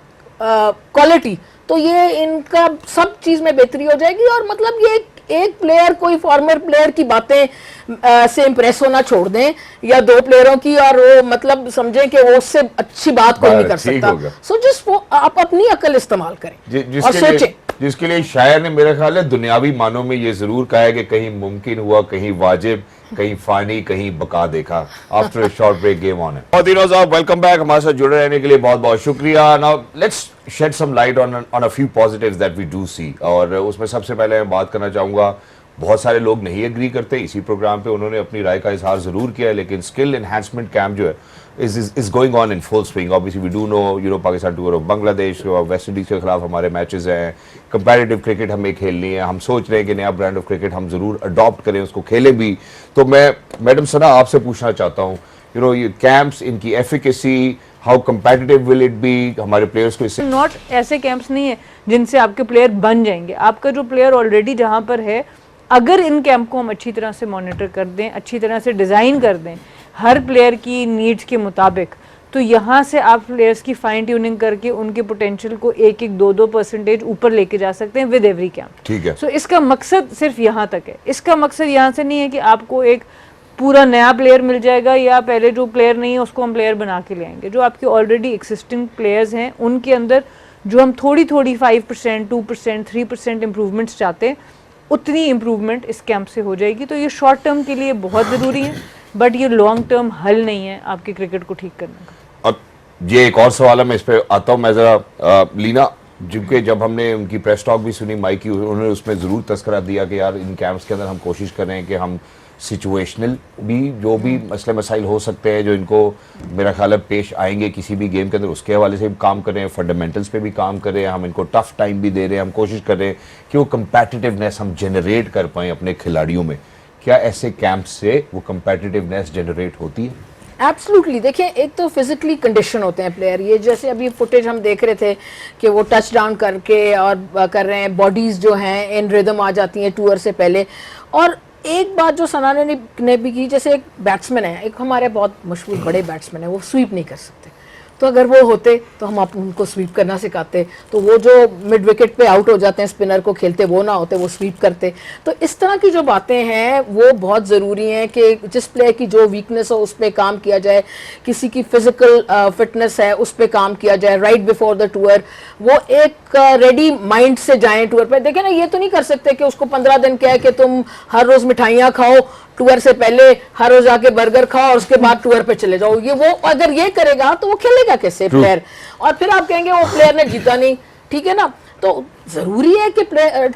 क्वालिटी, तो ये इनका सब चीज में बेहतरी हो जाएगी। और मतलब ये एक प्लेयर, कोई फॉर्मर प्लेयर की बातें से इंप्रेस होना छोड़ दें, या 2 प्लेयरों की, और वो मतलब समझें कि वो उससे अच्छी बात कोई नहीं कर सकता। सो जस्ट आप अपनी अकल इस्तेमाल करें और सोचें। जिसके लिए शायर ने मेरे ख्याल है दुनियावी मानों में ये जरूर कहा है कि कहीं मुमकिन हुआ, कहीं वाजिब, कहीं फानी, कहीं बका देखा। After a short break game on है। दिनों साहब वेलकम बैक, हमारे साथ जुड़े रहने के लिए बहुत बहुत शुक्रिया। Now let's shed some light on a few positives that we do see. और उसमें सबसे पहले मैं बात करना चाहूंगा, बहुत सारे लोग नहीं एग्री करते इसी प्रोग्राम पे, उन्होंने अपनी राय का इजहार जरूर किया है, लेकिन स्किल एनहांसमेंट कैंप जो है is going on in full swing. Obviously we do know Pakistan tour of Bangladesh, West Indies के खिलाफ हमारे मैचेस हैं, कंपैरेटिव क्रिकेट हमें खेलनी है, हम सोच रहे हैं कि नया ब्रांड ऑफ क्रिकेट हम जरूर अडॉप्ट करें, उसको खेलें भी। तो मैं मैडम सना आपसे पूछना चाहता हूँ, ये कैंप्स, इनकी efficacy, how competitive will it be, हमारे प्लेयर्स को इससे नॉट ऐसे कैंप्स नहीं है जिनसे आपके प्लेयर बन जाएंगे। आपका जो प्लेयर ऑलरेडी जहाँ पर है, अगर इन कैंप को हम अच्छी तरह से मॉनिटर कर दें, अच्छी तरह से डिज़ाइन कर दें हर प्लेयर की नीड्स के मुताबिक, तो यहाँ से आप प्लेयर्स की फाइन ट्यूनिंग करके उनके पोटेंशियल को 1-1, 2-2% ऊपर लेके जा सकते हैं विद एवरी कैंप। ठीक है। सो इसका मकसद सिर्फ यहाँ तक है। इसका मकसद यहाँ से नहीं है कि आपको एक पूरा नया प्लेयर मिल जाएगा या पहले जो प्लेयर नहीं है उसको हम प्लेयर बना के ले आएंगे। जो आपके ऑलरेडी एक्सिस्टिंग प्लेयर्स हैं उनके अंदर जो हम थोड़ी 5%, 2%, 3% इम्प्रूवमेंट्स चाहते हैं, उतनी इम्प्रूवमेंट इस कैंप से हो जाएगी। तो ये शॉर्ट टर्म के लिए बहुत ज़रूरी है, बट ये लॉन्ग टर्म हल नहीं है आपके क्रिकेट को ठीक करने का। अब ये एक और सवाल है, मैं इस पे आता हूँ। मैं जरा लीना, जिनके जब हमने उनकी प्रेस टॉक भी सुनी माइक की, उन्होंने उसमें ज़रूर तस्करा दिया कि यार इन कैंप्स के अंदर हम कोशिश कर रहे हैं कि हम सिचुएशनल भी जो भी मसले मसाइल हो सकते हैं जो इनको मेरा ख्याल है पेश आएंगे किसी भी गेम के अंदर, उसके हवाले से भी काम कर रहे हैं, फंडामेंटल्स पे भी काम कर रहे हैं, हम इनको टफ टाइम भी दे रहे हैं, हम कोशिश कर रहे हैं कि वो कंपेटिटिवनेस हम जनरेट कर पाएँ अपने खिलाड़ियों में। क्या ऐसे कैंप से वो कंपेटिटिवनेस जनरेट होती है? एब्सोल्युटली। देखिए एक तो फिजिकली कंडीशन होते हैं प्लेयर, ये जैसे अभी फुटेज हम देख रहे थे कि वो टच डाउन करके और कर रहे हैं, बॉडीज जो हैं इन रिदम आ जाती हैं टूर से पहले। और एक बात जो सना ने भी की, जैसे एक बैट्समैन है, एक हमारे बहुत मशहूर बड़े बैट्समैन है, वो स्वीप नहीं कर सकते, तो अगर वो होते तो हम उनको स्वीप करना सिखाते, तो वो जो मिड विकेट पे आउट हो जाते हैं स्पिनर को खेलते, वो ना होते, वो स्वीप करते। तो इस तरह की जो बातें हैं वो बहुत ज़रूरी हैं कि जिस प्लेयर की जो वीकनेस हो उस पर काम किया जाए, किसी की फिजिकल फिटनेस है उस पर काम किया जाए राइट बिफोर द टूर, वो एक रेडी माइंड से जाएं टूर पर। देखें ना, ये तो नहीं कर सकते कि उसको 15 दिन कहे कि तुम हर रोज़ मिठाइयाँ खाओ, टूर से पहले हर रोज आके बर्गर खाओ और उसके बाद टूर पे चले जाओ। ये वो अगर ये करेगा तो वो खेलेगा कैसे प्लेयर? और फिर आप कहेंगे वो प्लेयर ने जीता नहीं, ठीक है ना। तो जरूरी है कि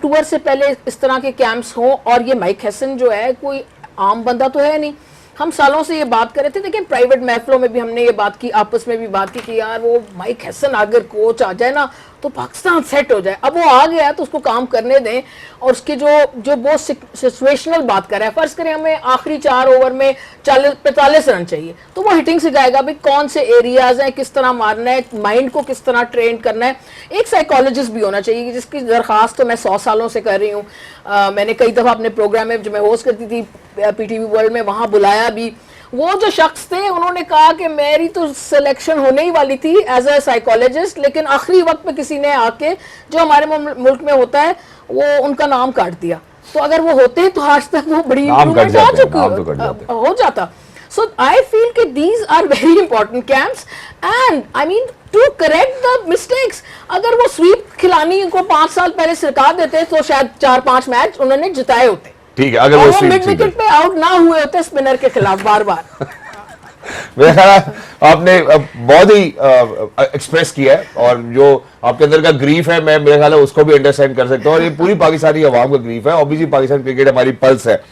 टूर से पहले इस तरह के कैंप्स हों। और ये माइक हैसन जो है कोई आम बंदा तो है नहीं, हम सालों से ये बात कर रहे थे। देखिए प्राइवेट महफिलों में भी हमने ये बात की, आपस में भी बात की कि यार वो माइक हैसन अगर कोच आ जाए ना तो पाकिस्तान सेट हो जाए। अब वो आ गया तो उसको काम करने दें, और उसके जो बहुत सिचुएशनल बात कर रहा है, फर्ज करें हमें आखिरी 4 ओवर में 45 रन चाहिए, तो वो हिटिंग सिखाएगा भाई कौन से एरियाज हैं, किस तरह मारना है, माइंड को किस तरह ट्रेन करना है। एक साइकोलॉजिस्ट भी होना चाहिए जिसकी दरखास्त तो मैं 100 सालों से कर रही हूँ। मैंने कई दफ़ा अपने प्रोग्राम में जो मैं होस्ट करती थी पीटीवी वर्ल्ड में, वहाँ बुलाया भी। वो जो शख्स थे उन्होंने कहा कि मेरी तो सिलेक्शन होने ही वाली थी एज अ साइकोलॉजिस्ट, लेकिन आखिरी वक्त में किसी ने आके, जो हमारे मुल्क में होता है, वो उनका नाम काट दिया। तो अगर वो होते तो आज तक वो बड़ी इम्प्रूवमेंट आ चुकी हो जाता। So I feel that these are very important camps, and I mean to correct the mistakes. अगर वो स्वीप खिलानी को 5 साल पहले सिखा देते तो शायद 4-5 मैच उन्होंने जिताए होते। ठीक है, अगर वो मिड विकेट पे आउट ना हुए होते स्पिनर के खिलाफ बार बार। मेरा ख्याल है आपने बहुत ही एक्सप्रेस किया है, और जो आपके अंदर का ग्रीफ है, मैं मेरा ख्याल है उसको भी अंडरस्टैंड कर सकता हूँ, और ये पूरी पाकिस्तानी अवाम का ग्रीफ है। ऑब्वियसली पाकिस्तान क्रिकेट हमारी पल्स है,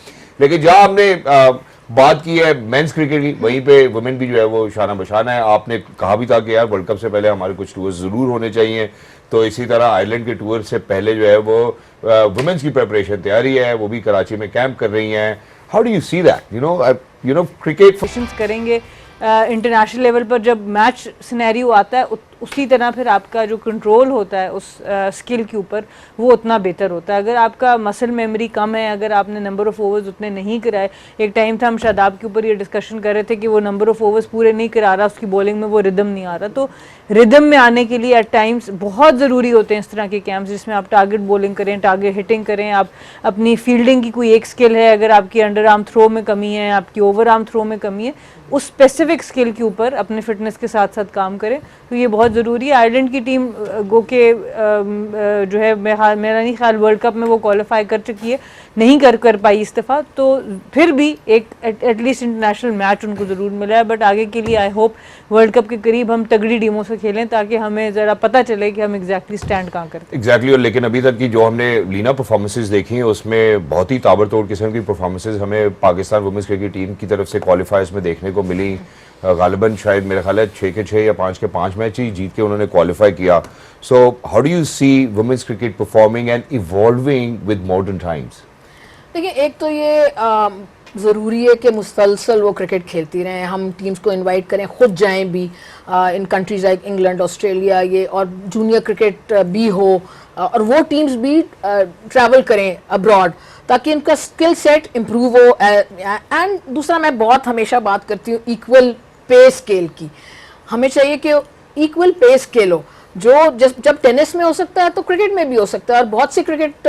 लेकिन जहां हमने बात की है मेंस क्रिकेट की, वहीं पे वुमेन भी जो है वो शाना बशाना है। आपने कहा भी था कि यार वर्ल्ड कप से पहले हमारे कुछ टूर्स जरूर होने चाहिए, तो इसी तरह आयरलैंड के टूर से पहले जो है वो वुमेन्स की प्रिपरेशन तैयारी है, वो भी कराची में कैंप कर रही हैं। How do you see that, you know cricket करेंगे इंटरनेशनल लेवल पर जब मैच सिनेरियो आता है, उसी तरह फिर आपका जो कंट्रोल होता है उस स्किल के ऊपर वो उतना बेहतर होता है। अगर आपका मसल मेमोरी कम है, अगर आपने नंबर ऑफ ओवर्स उतने नहीं कराए, एक टाइम था हम शादाब के ऊपर ये डिस्कशन कर रहे थे कि वो नंबर ऑफ ओवर्स पूरे नहीं करा रहा, उसकी बॉलिंग में वो रिदम नहीं आ रहा, तो रिदम में आने के लिए एट टाइम्स बहुत ज़रूरी होते हैं इस तरह के कैंप्स जिसमें आप टारगेट बॉलिंग करें, टारगेट हिटिंग करें। आप अपनी फील्डिंग की कोई एक स्किल है, अगर आपकी अंडर आर्म थ्रो में कमी है, आपकी ओवर आर्म थ्रो में कमी है, उस स्पेसिफिक स्किल के ऊपर अपने फिटनेस के साथ साथ काम करें, तो ये बहुत ज़रूरी है। आयरलैंड की टीम गो के जो है मेरा नहीं ख्याल वर्ल्ड कप में वो क्वालिफाई कर चुकी है, नहीं कर पाई इस दफ़ा, तो फिर भी एक एटलीस्ट इंटरनेशनल मैच उनको ज़रूर मिला है। बट आगे के लिए आई होप वर्ल्ड कप के करीब हम तगड़ी टीमों से खेलें, ताकि हमें ज़रा पता चले कि हम एग्जैक्टली स्टैंड कहाँ करते हैं। एग्जैक्टली। और लेकिन अभी तक की जो हमने लीना परफॉर्मेंसेज देखी हैं उसमें बहुत ही ताबड़तोड़ किस्म की परफॉर्मेंसेज हमें पाकिस्तान वुमेन्स क्रिकेट टीम की तरफ से क्वालिफायर्स में देखने को मिली। गालिबन शायद मेरा ख्याल है 6 के 6 या 5 के 5 मैच ही जीत के उन्होंने क्वालिफाई किया। So how do you see women's cricket performing and evolving with modern times? देखिए, एक तो ये ज़रूरी है कि मुसलसल वो क्रिकेट खेलती रहें, हम टीम्स को इनवाइट करें, खुद जाएं भी इन कंट्रीज लाइक इंग्लैंड, ऑस्ट्रेलिया, ये और जूनियर क्रिकेट भी हो, और वो टीम्स भी ट्रैवल करें अब्रॉड, ताकि इनका स्किल सेट इम्प्रूव हो। एंड दूसरा, मैं बहुत हमेशा बात करती हूँ इक्वल पे स्केल की। हमें चाहिए कि इक्वल पे स्केल हो, जो जब टेनिस में हो सकता है तो क्रिकेट में भी हो सकता है, और बहुत सी क्रिकेट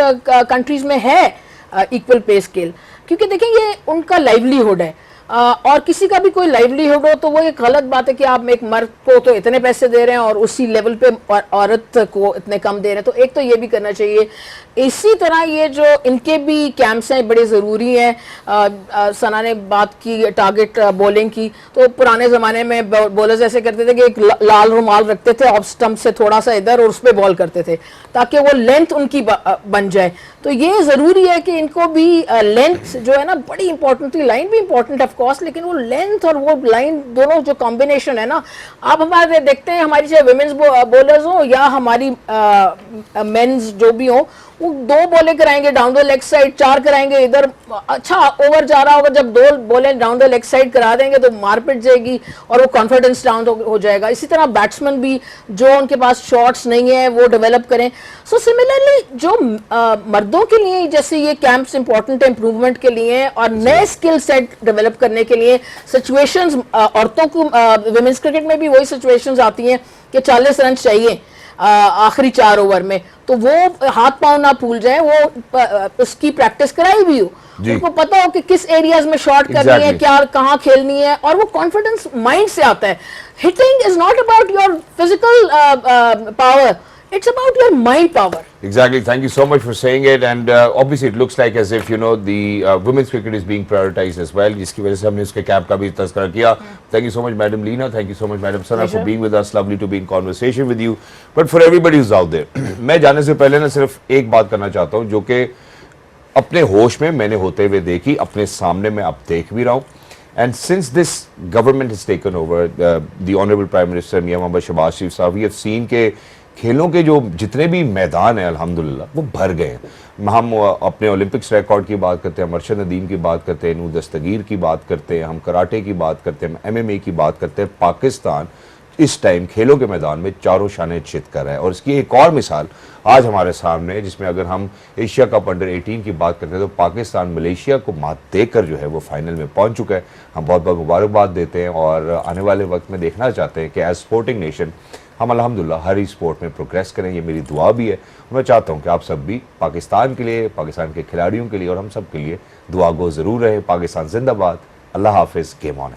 कंट्रीज में है इक्वल पे स्केल, क्योंकि देखिए ये उनका लाइवलीहुड है। और किसी का भी कोई लाइवलीहुड हो तो वो एक गलत बात है कि आप एक मर्द को तो इतने पैसे दे रहे हैं और उसी लेवल पे औरत को इतने कम दे रहे हैं, तो एक तो ये भी करना चाहिए। इसी तरह ये जो इनके भी कैंप्स हैं बड़े ज़रूरी हैं। सना ने बात की टारगेट बॉलिंग की, तो पुराने ज़माने में बॉलर्स ऐसे करते थे कि एक लाल रुमाल रखते थे ऑफ स्टंप से थोड़ा सा इधर, और उस पर बॉल करते थे ताकि वो लेंथ उनकी बन जाए। तो ये ज़रूरी है कि इनको भी लेंथ जो है ना बड़ी इंपॉर्टेंट थी, लाइन भी इंपॉर्टेंट ऑफ कोर्स, लेकिन वो लेंथ और वो लाइन दोनों जो कॉम्बिनेशन है ना, आप हमारे देखते हैं हमारी चाहे वुमेन्स बॉलर्स हो या हमारी मेंस जो भी हो, वो 2 बॉलें कराएंगे डाउन द लेग साइड, 4 कराएंगे इधर, अच्छा ओवर जा रहा होगा, जब 2 बॉलें डाउन द लेग साइड करा देंगे तो मार पिट जाएगी और वो कॉन्फिडेंस डाउन हो जाएगा। इसी तरह बैट्समैन भी जो उनके पास शॉट्स नहीं है वो डेवलप करें। सो सिमिलरली जो मर्दों के लिए जैसे ये कैंप्स इंपॉर्टेंट है इम्प्रूवमेंट के लिए और नए स्किल सेट डेवलप करने के लिए, सिचुएशंस औरतों को वुमेन्स क्रिकेट में भी वही सिचुएशंस आती हैं कि 40 रन चाहिए आखिरी 4 ओवर में, तो वो हाथ पांव ना भूल जाए, वो उसकी प्रैक्टिस कराई भी हो, उनको पता हो कि किस एरियाज में शॉट करनी है, क्या कहाँ खेलनी है, और वो कॉन्फिडेंस माइंड से आता है। Hitting is not about your physical power, it's about your mind power. Exactly. Thank you so much for saying it. And obviously, it looks like as if the women's cricket is being prioritized as well. जिसकी वजह से हमने उसके camp का भी तज़किरा किया. Thank you so much, Madam Leena. Thank you so much, Madam Sana, for being with us. Lovely to be in conversation with you. But for everybody who's out there, मैं जाने से पहले ना सिर्फ एक बात करना चाहता हूँ जो कि अपने होश में मैंने होते हुए देखी, अपने सामने मैं अब देख भी रहा हूँ. And since this government has taken over, the Honorable Prime Minister Mia Mohammad Shahbaz Sharif Sahab, we have seen के खेलों के जो जितने भी मैदान हैं अल्हम्दुलिल्लाह वो भर गए हैं। हम अपने ओलंपिक्स रिकॉर्ड की बात करते हैं, अरशद नदीम की बात करते हैं, नूर दस्तगीर की बात करते हैं, हम कराटे की बात करते हैं, MMA की बात करते हैं। पाकिस्तान इस टाइम खेलों के मैदान में चारों शाने चित कर रहा है। और इसकी एक और मिसाल आज हमारे सामने है, जिसमें अगर हम एशिया कप अंडर 18 की बात करते हैं तो पाकिस्तान मलेशिया को मात देकर जो है वो फाइनल में पहुंच चुका है। हम बहुत बहुत मुबारकबाद देते हैं और आने वाले वक्त में देखना चाहते हैं कि एज स्पोर्टिंग नेशन हम अल्हम्दुलिल्लाह हर ही स्पोर्ट में प्रोग्रेस करें। ये मेरी दुआ भी है। मैं चाहता हूँ कि आप सब भी पाकिस्तान के लिए, पाकिस्तान के खिलाड़ियों के लिए और हम सब के लिए दुआ गो ज़रूर रहे। पाकिस्तान जिंदाबाद। अल्लाह हाफिज़। Game on.